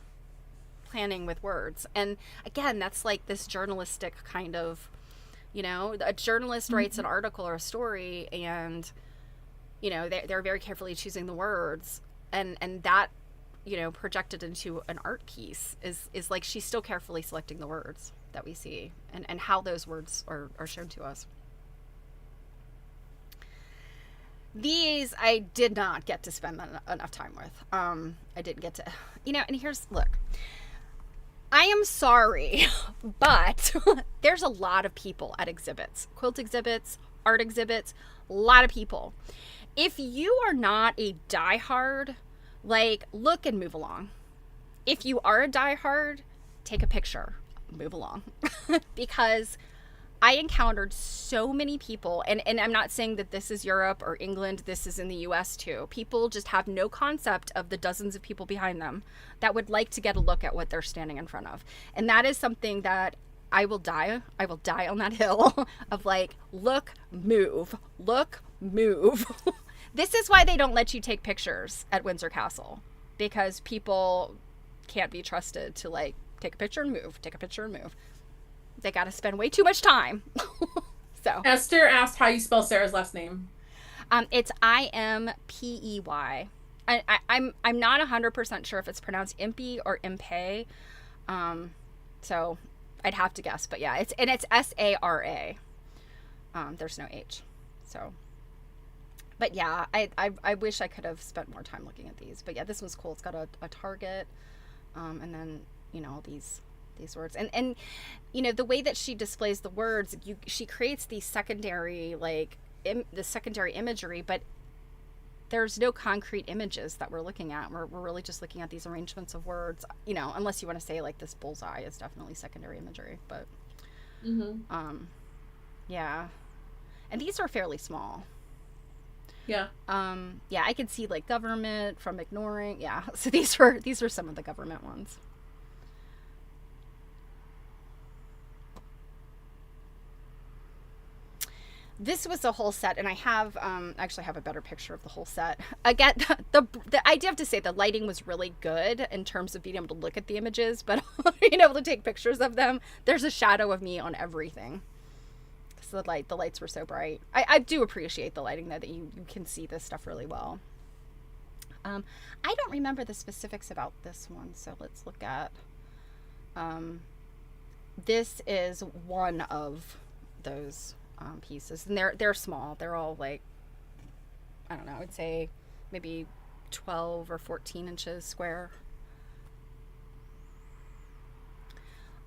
planning with words. And again, that's like this journalistic kind of, you know, a journalist writes an article or a story, and, you know, they're very carefully choosing the words, and that, you know, projected into an art piece is like she's still carefully selecting the words that we see and how those words are shown to us. These I did not get to spend enough time with. I didn't get to, you know, and look, I am sorry, but there's a lot of people at exhibits, quilt exhibits, art exhibits, a lot of people. If you are not a diehard, like, look and move along. If you are a diehard, take a picture, move along. Because I encountered so many people, and I'm not saying that this is Europe or England, this is in the US too. People just have no concept of the dozens of people behind them that would like to get a look at what they're standing in front of. And that is something that I will die on that hill of, like, look, move. This is why they don't let you take pictures at Windsor Castle, because people can't be trusted to, like, take a picture and move. They got to spend way too much time. So Esther asked how you spell Sarah's last name. It's Impey. I'm not 100% sure if it's pronounced Impey or Impey. So I'd have to guess, but yeah, it's Sara. There's no H. So, but yeah, I wish I could have spent more time looking at these. But yeah, this one's cool. It's got a target, and then, you know, these words, and you know, the way that she displays the words, she creates these secondary, like, the secondary imagery, but there's no concrete images that we're looking at. We're really just looking at these arrangements of words, you know, unless you want to say, like, this bullseye is definitely secondary imagery, but yeah, and these are fairly small. Yeah. Yeah, I could see, like, government from ignoring. Yeah, so these were some of the government ones. This was a whole set, and I have actually have a better picture of the whole set. Again, I do have to say the lighting was really good in terms of being able to look at the images, but being able to take pictures of them, there's a shadow of me on everything. So the lights were so bright. I do appreciate the lighting, though, that you can see this stuff really well. I don't remember the specifics about this one, so let's look at. This is one of those pieces, and they're small. They're all, like, I don't know, I would say maybe 12 or 14 inches square.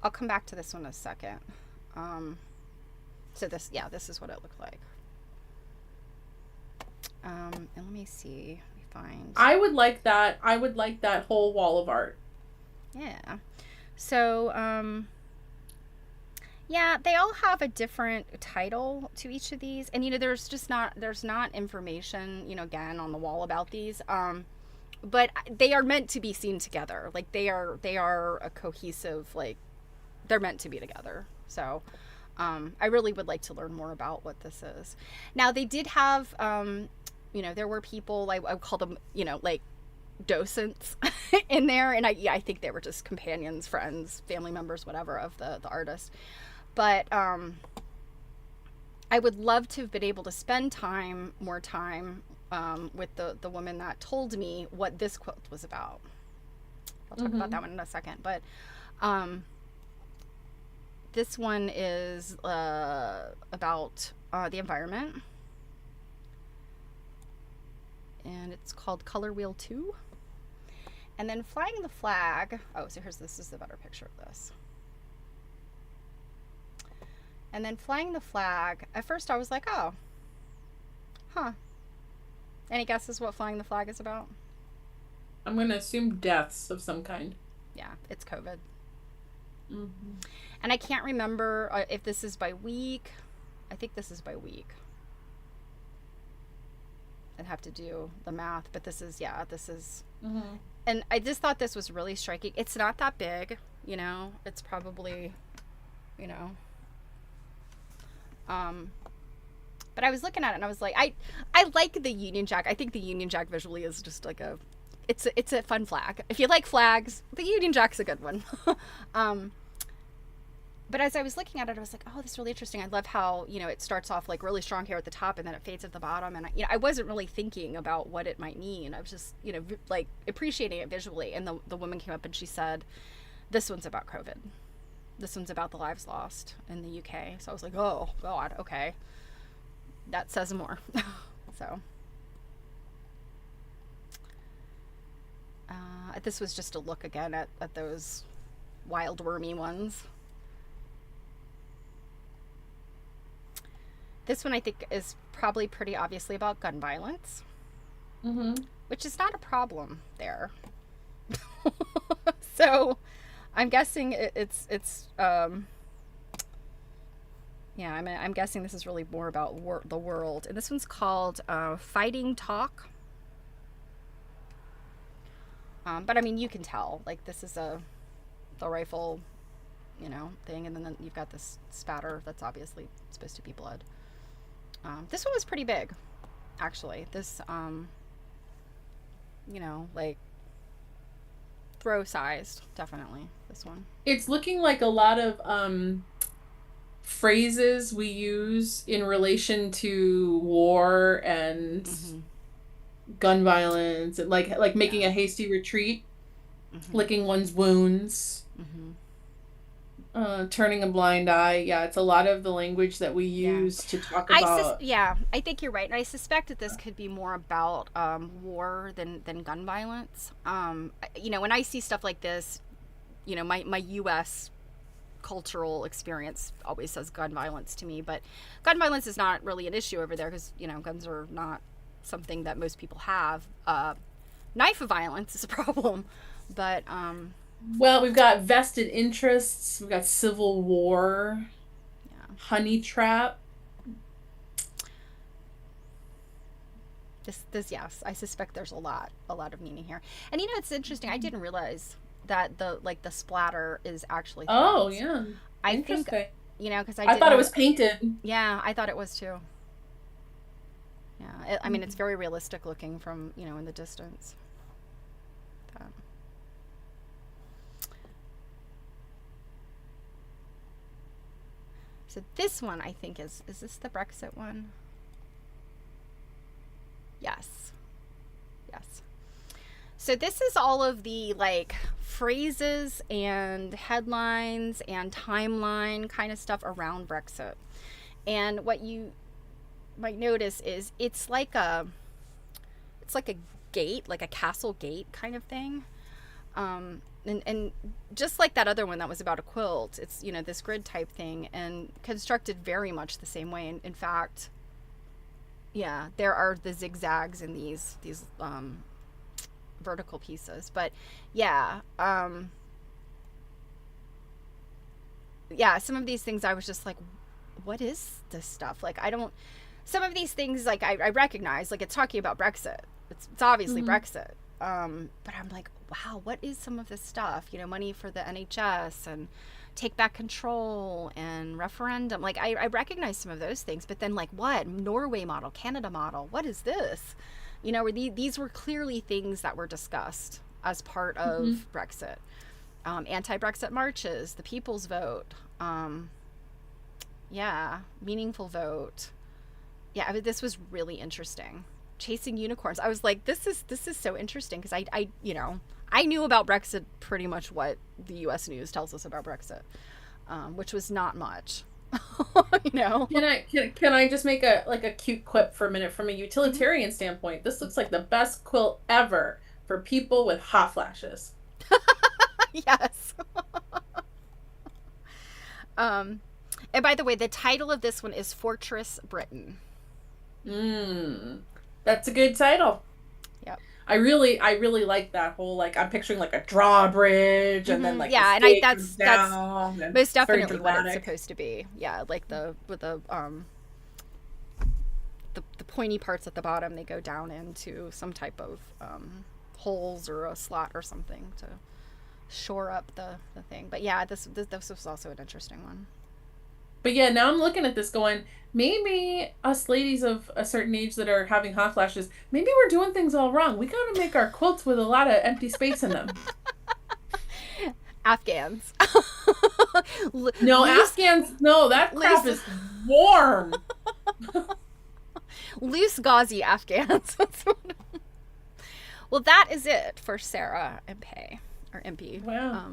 I'll come back to this one in a second. So this is what it looked like. And let me see. Let me find. I would like that whole wall of art. Yeah. So Yeah, they all have a different title to each of these, and there's not information, again on the wall about these. But they are meant to be seen together. Like they are a cohesive, like they're meant to be together. So, I really would like to learn more about what this is. Now they did have, there were people, I would call them, like docents in there, and I think they were just companions, friends, family members, whatever, of the artist. But I would love to have been able to spend more time, with the woman that told me what this quilt was about. I'll talk about that one in a second. But this one is about the environment, and it's called Color Wheel 2. And then Flying the Flag. Oh, so this is a better picture of this. And then Flying the Flag, at first I was like, oh, huh. Any guesses what Flying the Flag is about? I'm going to assume deaths of some kind. Yeah, it's COVID. And I can't remember if this is by week. I think this is by week. I'd have to do the math, but this is. And I just thought this was really striking. It's not that big, it's probably, but I was looking at it and I was like, I like the Union Jack. I think the Union Jack visually is just like it's a fun flag. If you like flags, the Union Jack's a good one. But as I was looking at it, I was like, oh, this is really interesting. I love how, it starts off like really strong here at the top and then it fades at the bottom. And, I wasn't really thinking about what it might mean. I was just, like appreciating it visually. And the woman came up and she said, this one's about COVID. This one's about the lives lost in the UK. So I was like, oh, God, okay. That says more. So. This was just a look again at those wild wormy ones. This one I think is probably pretty obviously about gun violence, which is not a problem there. So I'm guessing it's I'm guessing this is really more about the world. And this one's called Fighting Talk. But I mean, you can tell, like, this is the rifle, thing, and then you've got this spatter that's obviously supposed to be blood. This one was pretty big, actually. This, like throw sized, definitely. This one. It's looking like a lot of phrases we use in relation to war and gun violence, and like making a hasty retreat, licking one's wounds. Turning a blind eye. Yeah, it's a lot of the language that we use to talk about. I think you're right. And I suspect that this could be more about war than gun violence. When I see stuff like this, my U.S. cultural experience always says gun violence to me. But gun violence is not really an issue over there because, guns are not something that most people have. Knife violence is a problem. But... well, we've got vested interests. We've got civil war. Yeah. Honey trap. This, yes, I suspect there's a lot of meaning here. And it's interesting. I didn't realize that the splatter is actually. Oh yeah. I think because I thought it was painted. Yeah, I thought it was too. Yeah, I mean it's very realistic looking from in the distance. So this one, I think, is this the Brexit one? Yes. So this is all of the phrases and headlines and timeline kind of stuff around Brexit. And what you might notice is it's like a gate, like a castle gate kind of thing. And just like that other one that was about a quilt, it's, this grid type thing and constructed very much the same way. And in fact, yeah, there are the zigzags in these vertical pieces. But yeah, yeah, some of these things I was just like, what is this stuff? Like, I don't, some of these things, like, I recognize, like, it's talking about Brexit. It's obviously Mm-hmm. Brexit. But I'm like, wow, what is some of this stuff? You know, money for the NHS and take back control and referendum. Like, I recognize some of those things, but then, like, what? Norway model, Canada model, what is this? You know, where these were clearly things that were discussed as part Mm-hmm. of Brexit. Anti-Brexit marches, the people's vote, yeah, meaningful vote. Yeah, I mean, this was really interesting. Chasing unicorns. I was like, this is so interesting because I you know I knew about Brexit pretty much what the U.S. news tells us about Brexit, which was not much. you know. Can I just make a like a cute quip for a minute from a Mhm. utilitarian standpoint? This looks like the best quilt ever for people with hot flashes. yes. Um, and by the way, the title of this one is Fortress Britain. Mm. That's a good title. Yep. I really like that whole like I'm picturing like a drawbridge and then like the Yeah, and I stake comes that's down and most it's very definitely what it's dramatic. supposed to be. Yeah, like the with the pointy parts at the bottom, they go down into some type of holes or a slot or something to shore up the thing. But yeah, this was also an interesting one. But yeah, now I'm looking at this going, maybe us ladies of a certain age that are having hot flashes, maybe we're doing things all wrong. We gotta make our quilts with a lot of empty space in them. Afghans. No, loose Afghans, no, that crap loose is warm. loose gauzy Afghans. well, that is it for Sarah and Pay or MP. Wow.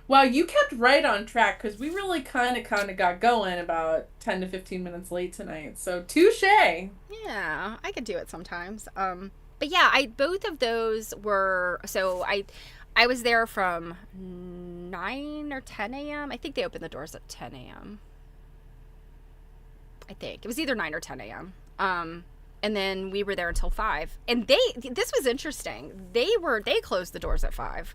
Wow, you kept right on track because we really kind of got going about 10 to 15 minutes late tonight. So, touche. Yeah, I could do it sometimes. But yeah, I both of those were so I was there from 9 or 10 a.m. I think they opened the doors at 10 a.m. I think it was either 9 or 10 a.m. And then we were there until 5. And this was interesting. They closed the doors at 5.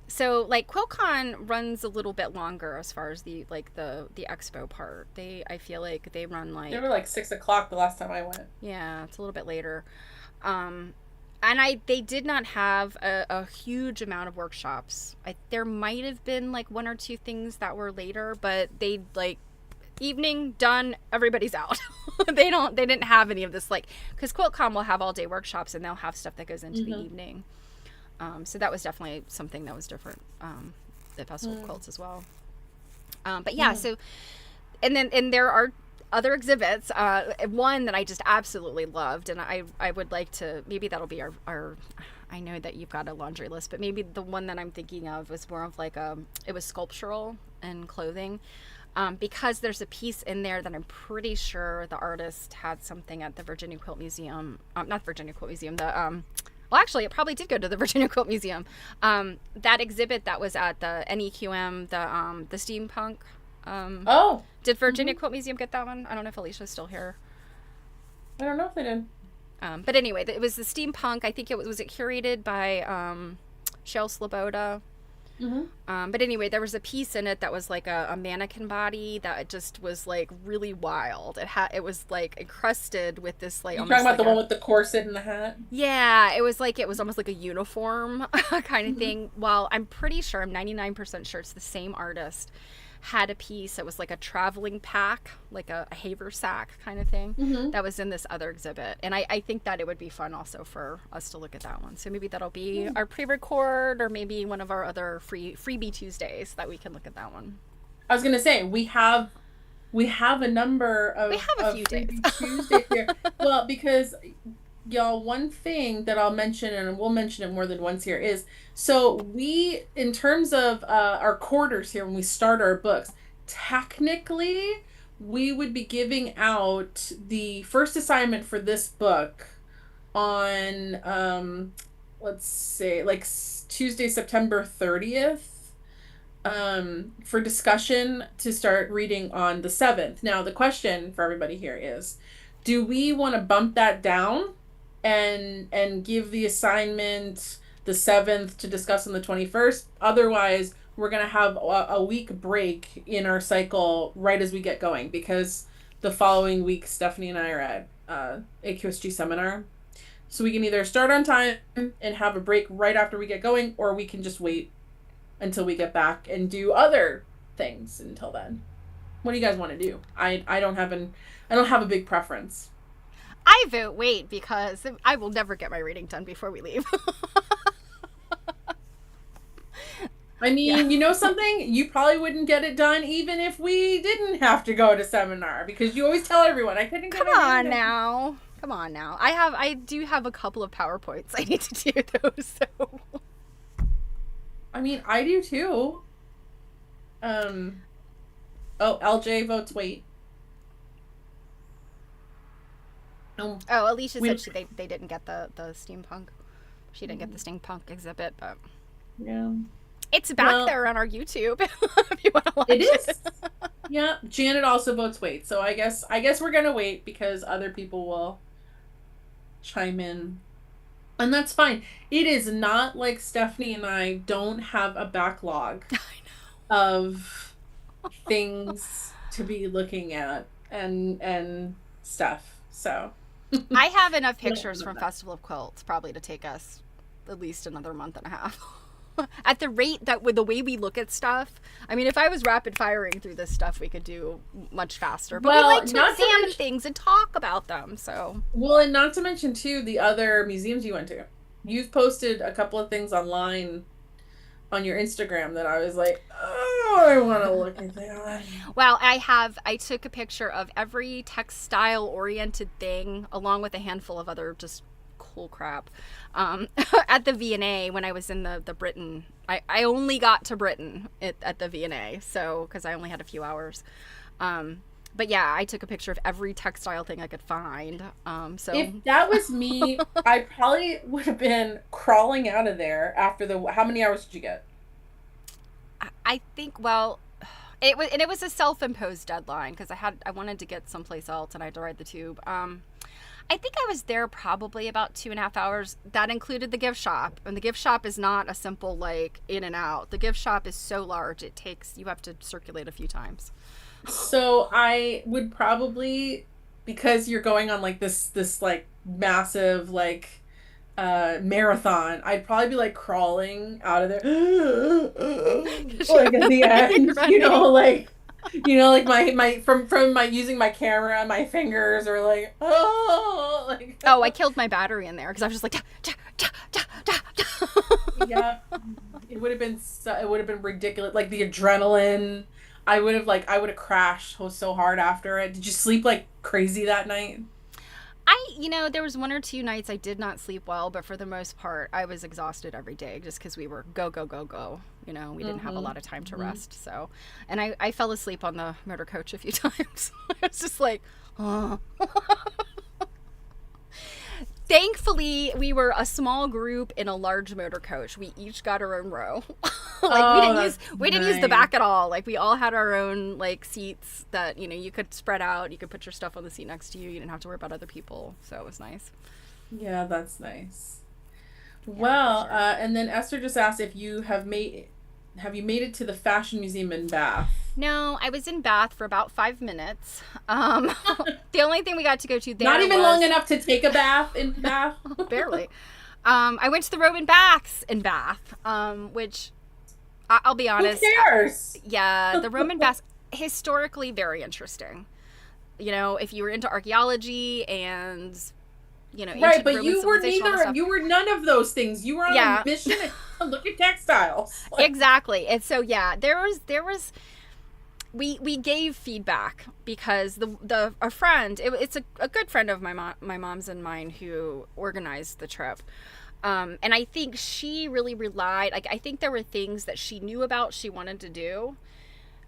So like QuiltCon runs a little bit longer as far as the expo part. I feel like they run They like, were like 6 o'clock the last time I went. yeah, it's a little bit later. Um, and they did not have a huge amount of workshops. There might have been like one or two things that were later, but they like evening done, everybody's out. They didn't have any of this, like, because QuiltCon will have all day workshops and they'll have stuff that goes into the Mm-hmm. evening. So that was definitely something that was different. The Festival of Mm. Quilts as well. But yeah, Yeah. so and there are other exhibits. One that I just absolutely loved, and I would like to, maybe that'll be our I know that you've got a laundry list, but maybe the one that I'm thinking of was more of like it was sculptural and clothing. Because there's a piece in there that I'm pretty sure the artist had something at the Virginia Quilt Museum. Not Virginia Quilt Museum. Well, actually, it probably did go to the Virginia Quilt Museum. That exhibit that was at the NEQM, the steampunk. Um, Oh. did Virginia Mm-hmm. Quilt Museum get that one? I don't know if Alicia's still here. I don't know if they did. But anyway, it was the steampunk. I think was it curated by Shel Sloboda. Mm-hmm. But anyway, there was a piece in it that was like a mannequin body that just was like really wild. It was like encrusted with this like You talking almost about like the one a, with the corset and the hat? yeah, it was almost like a uniform kind of Mm-hmm. thing. Well, I'm pretty sure, I'm 99% sure it's the same artist had a piece that was like a traveling pack, like a haversack kind of thing Mm-hmm. that was in this other exhibit. And I think that it would be fun also for us to look at that one. So maybe that'll be Yeah. our pre-record or maybe one of our other freebie Tuesdays that we can look at that one. I was gonna say we have a number We have a of few days. freebie Tuesdays here. Well, because y'all, one thing that I'll mention, and we'll mention it more than once here, is so we, in terms of our quarters here, when we start our books, technically we would be giving out the first assignment for this book on let's say like Tuesday, September 30th, for discussion to start reading on the 7th. Now, the question for everybody here is, do we want to bump that down and give the assignment the 7th to discuss on the 21st? Otherwise, we're gonna have a week break in our cycle right as we get going, because the following week Stephanie and I are at AQSG seminar. So we can either start on time and have a break right after we get going, or we can just wait until we get back and do other things until then. What do you guys want to do? I don't have a big preference. I vote wait because I will never get my reading done before we leave. I mean, Yeah. you know something? You probably wouldn't get it done even if we didn't have to go to seminar, because you always tell everyone I couldn't get Come my reading on done. now. Come on now. I do have a couple of PowerPoints I need to do though, so I mean, I do too. Um, oh, LJ votes wait. Oh, oh, Alicia we said they didn't get the steampunk. She didn't get the steampunk exhibit, but yeah. it's back Well, there on our YouTube if you want to watch it it. is. Yeah, Janet also votes wait. So I guess we're gonna wait because other people will chime in. And that's fine. It is not like Stephanie and I don't have a backlog I of things to be looking at and stuff. So know. I have enough we don't pictures have from that. Festival of Quilts probably to take us at least another month and a half. At the rate that with the way we look at stuff, I mean, if I was rapid firing through this stuff, we could do much faster. But we Well, like to not to examine mention, things and talk about them. So well, and not to mention too the other museums you went to. You've posted a couple of things online on your Instagram that I was like, oh, I want to look at that. well, I took a picture of every textile oriented thing along with a handful of other just cool crap at the V&A when I was in the Britain. I only got to Britain at the V&A, so because I only had a few hours. But yeah, I took a picture of every textile thing I could find. So If that was me, I probably would have been crawling out of there after the. How many hours did you get? I think it was a self-imposed deadline because I wanted to get someplace else and I had to ride the tube. I think I was there probably about 2.5 hours. That included the gift shop, and the gift shop is not a simple like in and out. The gift shop is so large you have to circulate a few times. So I would probably, because you're going on like this like massive like marathon, I'd probably be like crawling out of there like at the end, like my from my using my camera, my fingers are like, oh, like Oh, I killed my battery in there because I was just like, "Da, da, da, da, da." yeah, it would have been ridiculous, like the adrenaline. I would have crashed so hard after it. Did you sleep like crazy that night? There was 1 or 2 nights I did not sleep well, but for the most part, I was exhausted every day just because we were go, go, go, go. We didn't have a Mm-hmm. lot of time to Mm-hmm. rest. So, and I fell asleep on the motor coach a few times. I was just like, oh. Thankfully, we were a small group in a large motor coach. We each got our own row. Like Oh, that's we didn't use the nice. back at all. Like we all had our own like seats that you could spread out. You could put your stuff on the seat next to you. You didn't have to worry about other people. So it was nice. Yeah, that's nice. Yeah, for Well, sure. and then Esther just asked if have you made it to the Fashion Museum in Bath? No, I was in Bath for about 5 minutes. The only thing we got to go to Not there even long was enough to take a bath in Bath. barely. I went to the Roman baths in Bath, which I'll be Who honest. cares? Yeah, the Roman baths historically very interesting. If you were into archaeology and Right, ancient but Roman civilization, all that stuff. you were none of those things. You were on a Yeah, mission to look at textiles. Like, exactly. And so yeah, there was we gave feedback because the a friend it's a good friend of my mom's and mine who organized the trip. And I think she really relied, like, I think there were things that she knew about she wanted to do,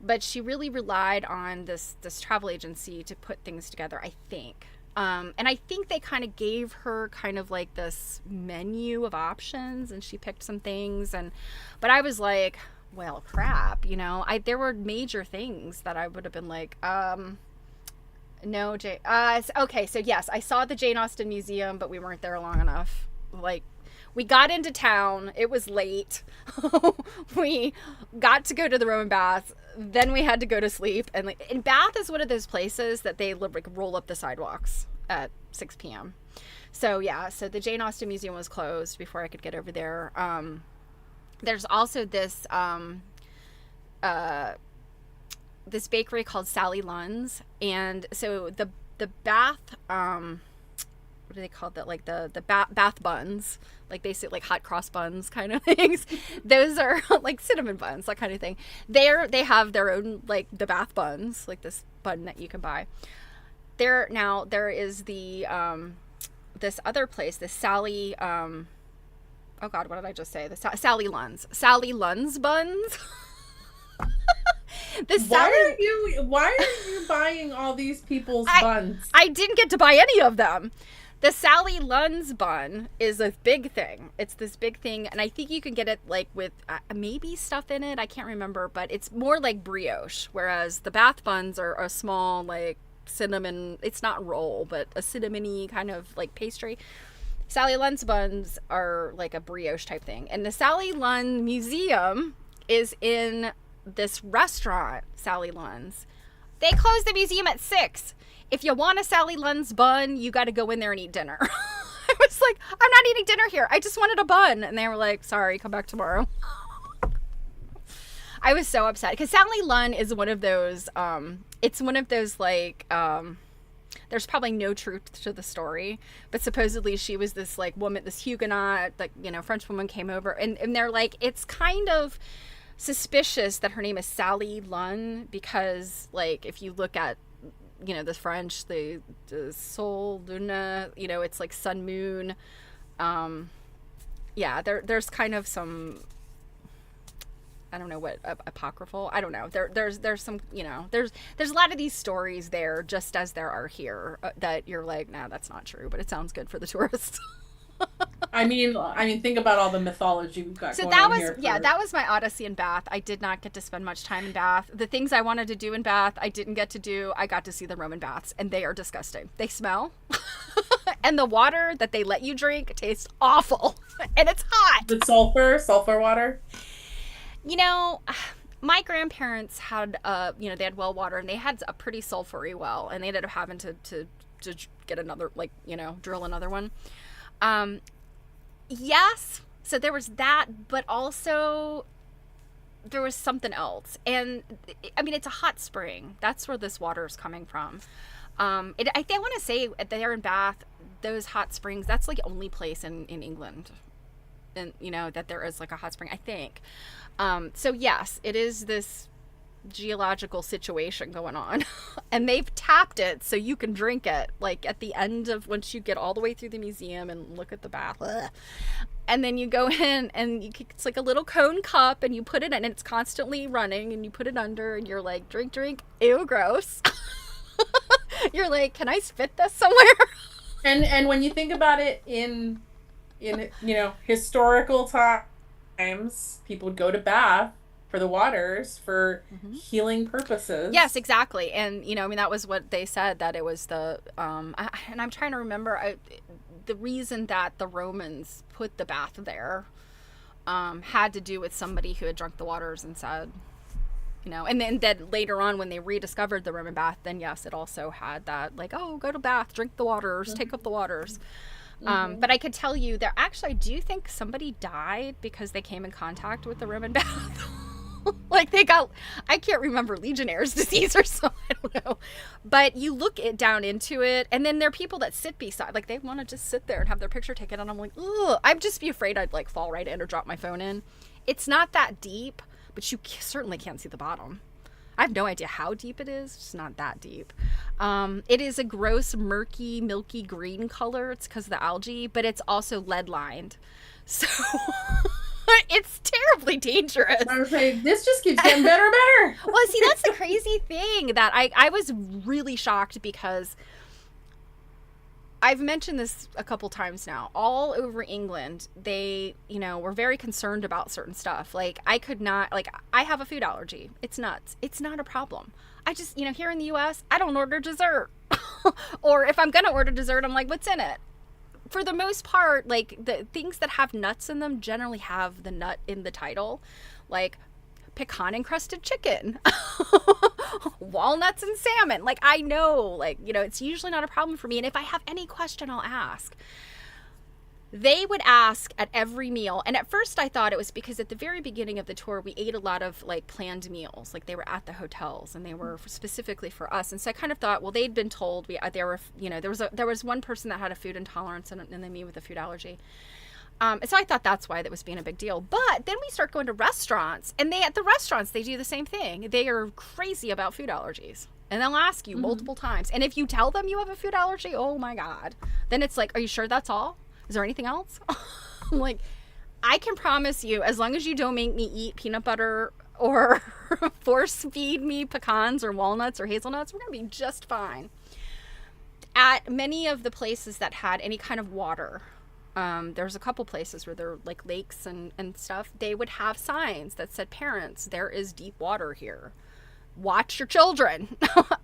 but she really relied on this travel agency to put things together, I think. And I think they kind of gave her kind of like this menu of options and she picked some things. But I was like, well, crap, there were major things that I would have been like, no, okay, so yes, I saw the Jane Austen Museum, but we weren't there long enough. Like, We got into town. It was late. We got to go to the Roman baths. Then we had to go to sleep. And Bath is one of those places that they like roll up the sidewalks at 6 p.m. So yeah, so the Jane Austen Museum was closed before I could get over there. There's also this this bakery called Sally Lunn's, and so the Bath what do they call that, like the Bath buns, like basically like hot cross buns kind of things. Those are like cinnamon buns, that kind of thing. They have their own, like the Bath buns, like this bun that you can buy there. Now there is the this other place, this Sally oh god, what did I just say? The Sally Lunn's buns. Why are you buying all these people's buns? I didn't get to buy any of them. The Sally Lunn's bun is a big thing. It's this big thing, and I think you can get it like with maybe stuff in it. I can't remember, but it's more like brioche, whereas the Bath buns are a small, like cinnamon. It's not roll, but a cinnamony kind of like pastry. Sally Lunn's buns are like a brioche type thing, and the Sally Lunn Museum is in this restaurant, Sally Lunn's. They closed the museum at 6. If you want a Sally Lunn's bun, you got to go in there and eat dinner. I was like, I'm not eating dinner here. I just wanted a bun. And they were like, sorry, come back tomorrow. I was so upset because Sally Lunn is one of those, it's one of those like, there's probably no truth to the story, but supposedly she was this like woman, this Huguenot, like, you know, French woman came over, and they're like, it's kind of suspicious that her name is Sally Lunn because, like, if you look at, you know, the French, the Sol Luna, you know, it's like sun moon. Yeah, there's kind of some, I don't know what, apocryphal, I don't know. There's some, you know, there's a lot of these stories there, just as there are here, that you're like, nah, that's not true, but it sounds good for the tourists. I mean, think about all the mythology we've got. So going that on was here that was my odyssey in Bath. I did not get to spend much time in Bath. The things I wanted to do in Bath, I didn't get to do. I got to see the Roman baths, and they are disgusting. They smell, and the water that they let you drink tastes awful, and it's hot. The sulfur water. You know, my grandparents had you know, they had well water, and they had a pretty sulfury well, and they ended up having to get another, like, you know, drill another one. Yes, so there was that, but also there was something else. And I mean, it's a hot spring. That's where this water is coming from. I want to say there in Bath, those hot springs, that's like the only place in England, and you know, that there is like a hot spring, I think. So yes, it is this geological situation going on, and they've tapped it so you can drink it, like at the end of, once you get all the way through the museum and look at the bath. Ugh. And then you go in and it's like a little cone cup, and you put it in, and it's constantly running, and you put it under, and you're like, drink, ew, gross. You're like, can I spit this somewhere? And when you think about it in you know, historical times, people would go to Bath for the waters for healing purposes. Yes, exactly. And, you know, I mean, that was what they said, that it was the, and I'm trying to remember, the reason that the Romans put the bath there had to do with somebody who had drunk the waters and said, you know, and then that later on when they rediscovered the Roman bath, then yes, it also had that, like, oh, go to Bath, drink the waters, take up the waters. But I could tell you that actually I do think somebody died because they came in contact with the Roman bath. Like they got, I can't remember, Legionnaire's disease or something, I don't know. But you look down into it, and then there are people that sit beside, like they want to just sit there and have their picture taken, and I'm like, ugh, I'd just be afraid I'd like fall right in or drop my phone in. It's not that deep, but you certainly can't see the bottom. I have no idea how deep it is. It's not that deep. It is a gross, murky, milky green color. It's because of the algae, but it's also lead lined. So it's terribly dangerous. I was like, this just keeps getting better and better. Well, see, that's the crazy thing, that I was really shocked because I've mentioned this a couple times now. All over England, they, you know, were very concerned about certain stuff. Like, I could not, like, I have a food allergy. It's nuts. It's not a problem. I just, you know, here in the U.S., I don't order dessert. Or if I'm going to order dessert, I'm like, what's in it? for the most part, like the things that have nuts in them generally have the nut in the title, like pecan encrusted chicken, walnuts and salmon. Like, I know, like, you know, it's usually not a problem for me. And if I have any question, I'll ask. They would ask at every meal. And at first I thought it was because at the very beginning of the tour, we ate a lot of like planned meals. Like, they were at the hotels and they were specifically for us. And so I kind of thought, well, they'd been told there were, you know, there was one person that had a food intolerance and then me with a food allergy. And so I thought that's why that was being a big deal. But then we start going to restaurants, and at the restaurants, they do the same thing. They are crazy about food allergies. And they'll ask you multiple times. And if you tell them you have a food allergy, oh my God. Then it's like, are you sure that's all? Is there anything else? Like, I can promise you, as long as you don't make me eat peanut butter or force feed me pecans or walnuts or hazelnuts, we're going to be just fine. At many of the places that had any kind of water, there's a couple places where there are like lakes and stuff, they would have signs that said, parents, there is deep water here. Watch your children.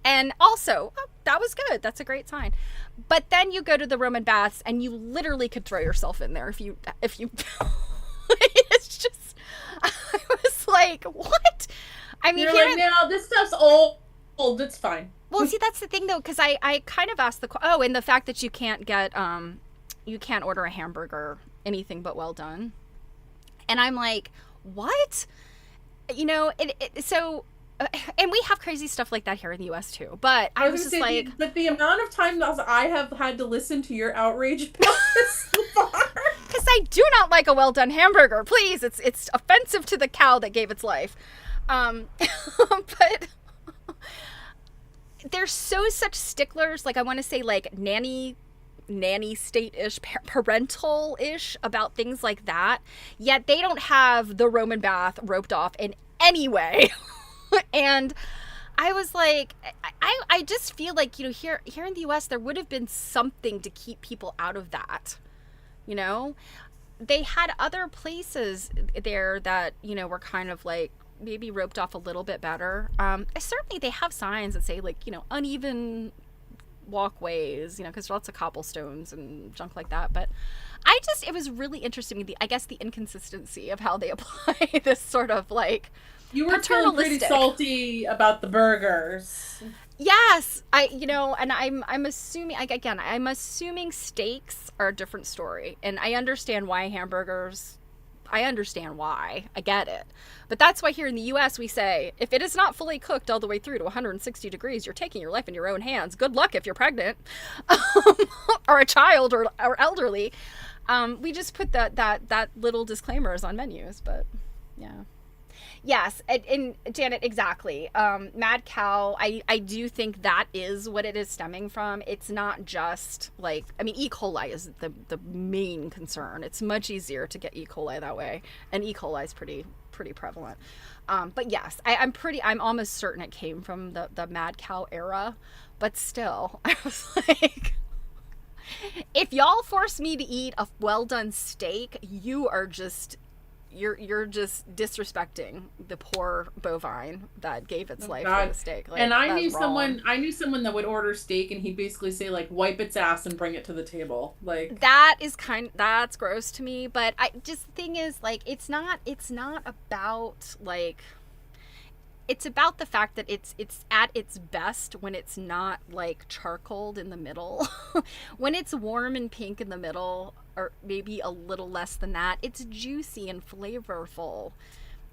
And also, oh, that was good. That's a great sign. But then you go to the Roman baths and you literally could throw yourself in there if you it's just, I was like, what? I mean, you're like, no, this stuff's old. It's fine. Well, see, that's the thing though, because I kind of asked and the fact that you can't get, you can't order a hamburger, anything but well done. And I'm like, what? You know, so, and we have crazy stuff like that here in the U.S. too. But I was just like, but the amount of time that I have had to listen to your outrage about this so far. Because I do not like a well done hamburger. Please, it's offensive to the cow that gave its life. But they're such sticklers. Like, I want to say like nanny state-ish, parental-ish about things like that. Yet they don't have the Roman bath roped off in any way. And I was like, I just feel like, you know, here in the U.S. there would have been something to keep people out of that. You know, they had other places there that, you know, were kind of like maybe roped off a little bit better. Certainly they have signs that say like, you know, uneven walkways, you know, because lots of cobblestones and junk like that. But it was really interesting, I guess, the inconsistency of how they apply this sort of like, you were feeling pretty salty about the burgers. Yes, and I'm assuming, again, I'm assuming steaks are a different story, and I understand why hamburgers. I understand why. I get it. But that's why here in the U.S. we say, if it is not fully cooked all the way through to 160 degrees, you're taking your life in your own hands. Good luck if you're pregnant or a child or elderly. We just put that little disclaimers on menus, but yeah. Yes, and Janet, exactly. Mad cow, I do think that is what it is stemming from. It's not just like, I mean, E. coli is the main concern. It's much easier to get E. coli that way, and E. coli is pretty prevalent. But yes, I'm almost certain it came from the mad cow era. But still, I was like, if y'all force me to eat a well done steak, you are just. You're just disrespecting the poor bovine that gave its life for the steak. Like, and I knew someone that would order steak and he'd basically say like, wipe its ass and bring it to the table. Like, that's gross to me. But the thing is, like, it's not about like, it's about the fact that it's at its best when it's not like charcoaled in the middle. When it's warm and pink in the middle, or maybe a little less than that, it's juicy and flavorful.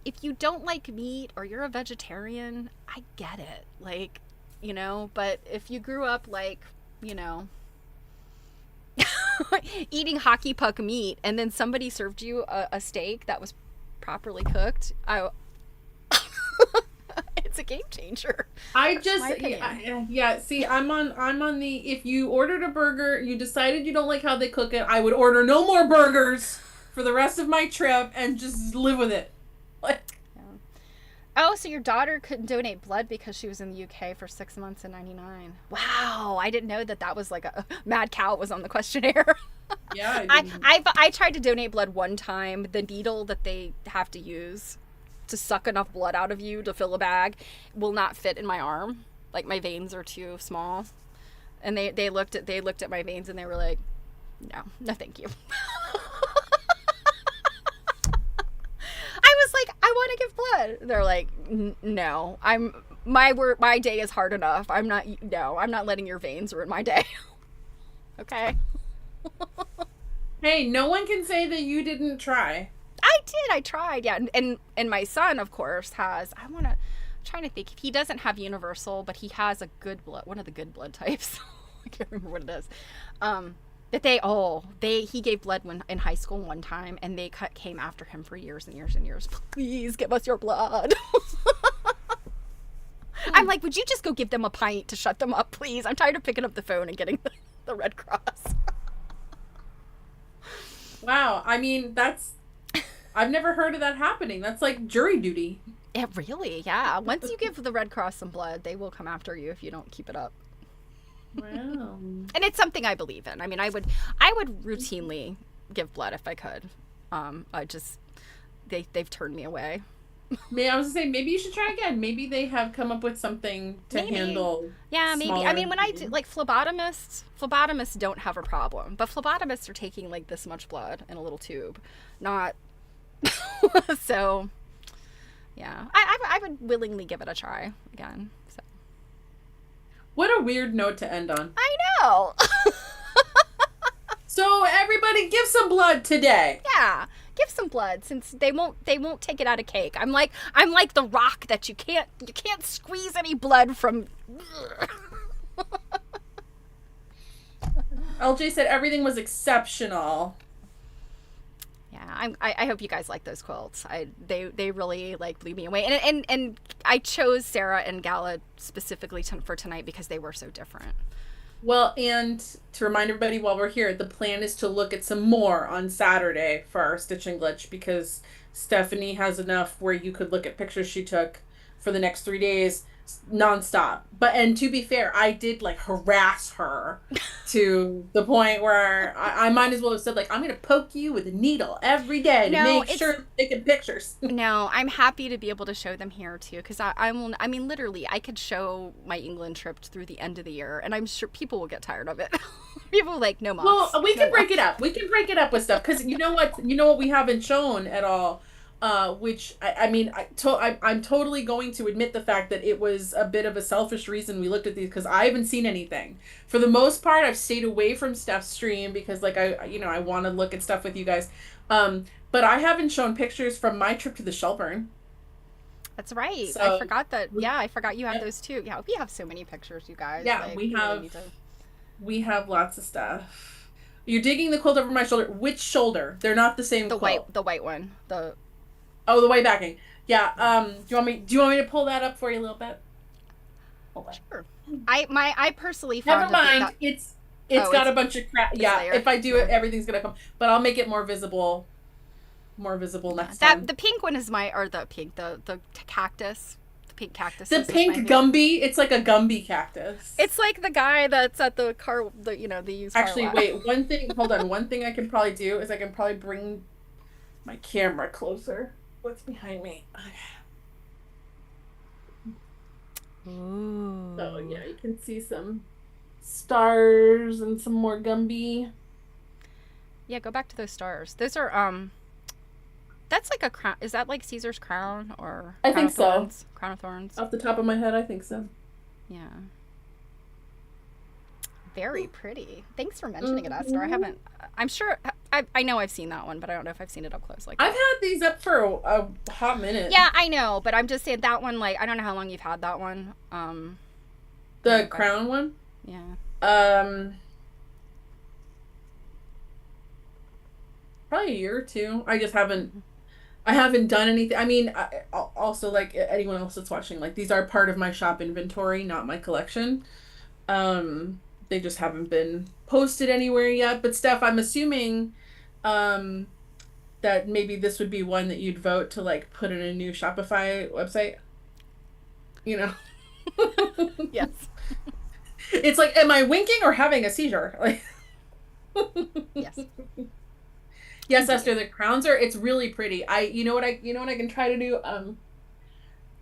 If you don't like meat or you're a vegetarian, I get it. Like, you know, but if you grew up like, you know, eating hockey puck meat and then somebody served you a steak that was properly cooked, it's a game changer. See, I'm on the, if you ordered a burger, you decided you don't like how they cook it, I would order no more burgers for the rest of my trip and just live with it. Like, yeah. Oh, so your daughter couldn't donate blood because she was in the UK for 6 months in 99. Wow, I didn't know that was like a mad cow was on the questionnaire. Yeah, I tried to donate blood one time. The needle that they have to use to suck enough blood out of you to fill a bag will not fit in my arm. Like, my veins are too small. And they looked at my veins and they were like, No, no, thank you. I was like, I want to give blood. They're like, no, my day is hard enough. I'm not letting your veins ruin my day. Okay. Hey, no one can say that you didn't try. I did. I tried. Yeah, and my son, of course, has. I'm trying to think. He doesn't have universal, but he has a good blood. One of the good blood types. I can't remember what it is. That he gave blood in high school one time, and they came after him for years and years and years. Please give us your blood. I'm like, would you just go give them a pint to shut them up, please? I'm tired of picking up the phone and getting the Red Cross. Wow. I mean, I've never heard of that happening. That's like jury duty. It really, yeah. Once you give the Red Cross some blood, they will come after you if you don't keep it up. Wow. And it's something I believe in. I mean, I would routinely give blood if I could. They've turned me away. I was gonna say, maybe you should try again. Maybe they have come up with something to handle. Yeah, maybe. I mean, when I do, like, phlebotomists don't have a problem, but phlebotomists are taking like this much blood in a little tube, not. So, yeah, I would willingly give it a try again. So. What a weird note to end on. I know. So everybody, give some blood today. Yeah. Give some blood, since they won't take it out of cake. I'm like the Rock that you can't squeeze any blood from. LJ said everything was exceptional. Yeah, I hope you guys like those quilts. They really like blew me away, and I chose Sarah and Gala specifically for tonight because they were so different. Well, and to remind everybody while we're here, the plan is to look at some more on Saturday for our Stitch and Glitch, because Stephanie has enough where you could look at pictures she took for the next 3 days nonstop. And to be fair, I did like harass her to the point where I might as well have said, like, I'm going to poke you with a needle every day to make sure I'm taking pictures. No, I'm happy to be able to show them here too, because I mean, literally, I could show my England trip through the end of the year, and I'm sure people will get tired of it. People are like, no, Mom. Well, we can break it up. We can break it up with stuff, because you know what we haven't shown at all. Which I'm totally going to admit the fact that it was a bit of a selfish reason we looked at these, because I haven't seen anything. For the most part, I've stayed away from Steph's stream because, like, I want to look at stuff with you guys. But I haven't shown pictures from my trip to the Shelburne. That's right. So, I forgot that. Yeah, I forgot you have those too. Yeah, we have so many pictures, you guys. Yeah, like, we have lots of stuff. You're digging the quilt over my shoulder. Which shoulder? They're not the same quilt. The white one. Oh, the white backing. Yeah. Do you want me to pull that up for you a little bit? Sure. I personally Never found mind. It's got a bunch of crap. Yeah. Layered. If I do it, everything's gonna come. But I'll make it more visible. Next time. The pink one is the cactus. The pink cactus. The pink Gumby. It's like a Gumby cactus. It's like the guy that's at the car. The used car Actually, lot. wait. One thing. Hold on. One thing I can probably do is I can probably bring my camera closer. What's behind me? Ooh. So yeah, you can see some stars and some more Gumby. Yeah, go back to those stars. Those are that's like a crown. Is that like Caesar's crown or? I think so. Crown of thorns. Off the top of my head, I think so. Yeah. Very pretty. Thanks for mentioning it, Esther. I haven't. I'm sure. I know I've seen that one, but I don't know if I've seen it up close. Like I've had these up for a hot minute. Yeah, I know, but I'm just saying that one. Like I don't know how long you've had that one. The crown one. Yeah. Probably a year or two. I just haven't. I haven't done anything. I mean, also, like anyone else that's watching, like, these are part of my shop inventory, not my collection. They just haven't been posted anywhere yet. But Steph, I'm assuming that maybe this would be one that you'd vote to, like, put in a new Shopify website. You know? Yes. It's like, am I winking or having a seizure? Like. Yes. Yes, Esther, the crowns it's really pretty. You know what I can try to do?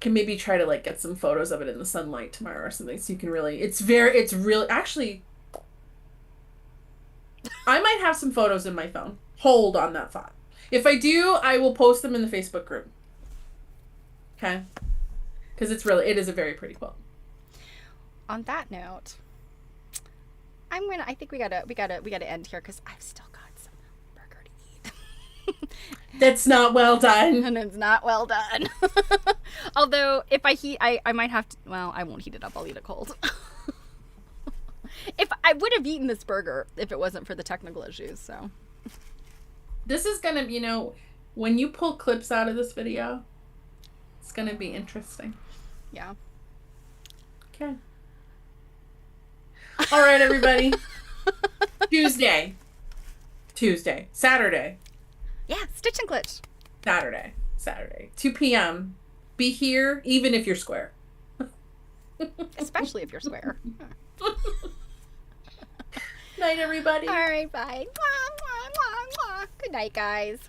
Can maybe try to, like, get some photos of it in the sunlight tomorrow or something, so you can really, it's really, actually, I might have some photos in my phone. Hold on that thought. If I do, I will post them in the Facebook group. Okay? Because it is a very pretty quilt. On that note, I think we gotta end here because I've still got some burger to eat. That's not well done. And it's not well done. Although if I heat, I might have to. Well, I won't heat it up. I'll eat it cold. If I would have eaten this burger if it wasn't for the technical issues, so. This is gonna, when you pull clips out of this video, it's gonna be interesting. Yeah. Okay. All right, everybody. Tuesday. Saturday. Yeah, Stitch and Glitch. Saturday. 2 p.m. Be here, even if you're square. Especially if you're square. Night, everybody. All right, bye. Mwah, mwah, mwah, mwah. Good night, guys.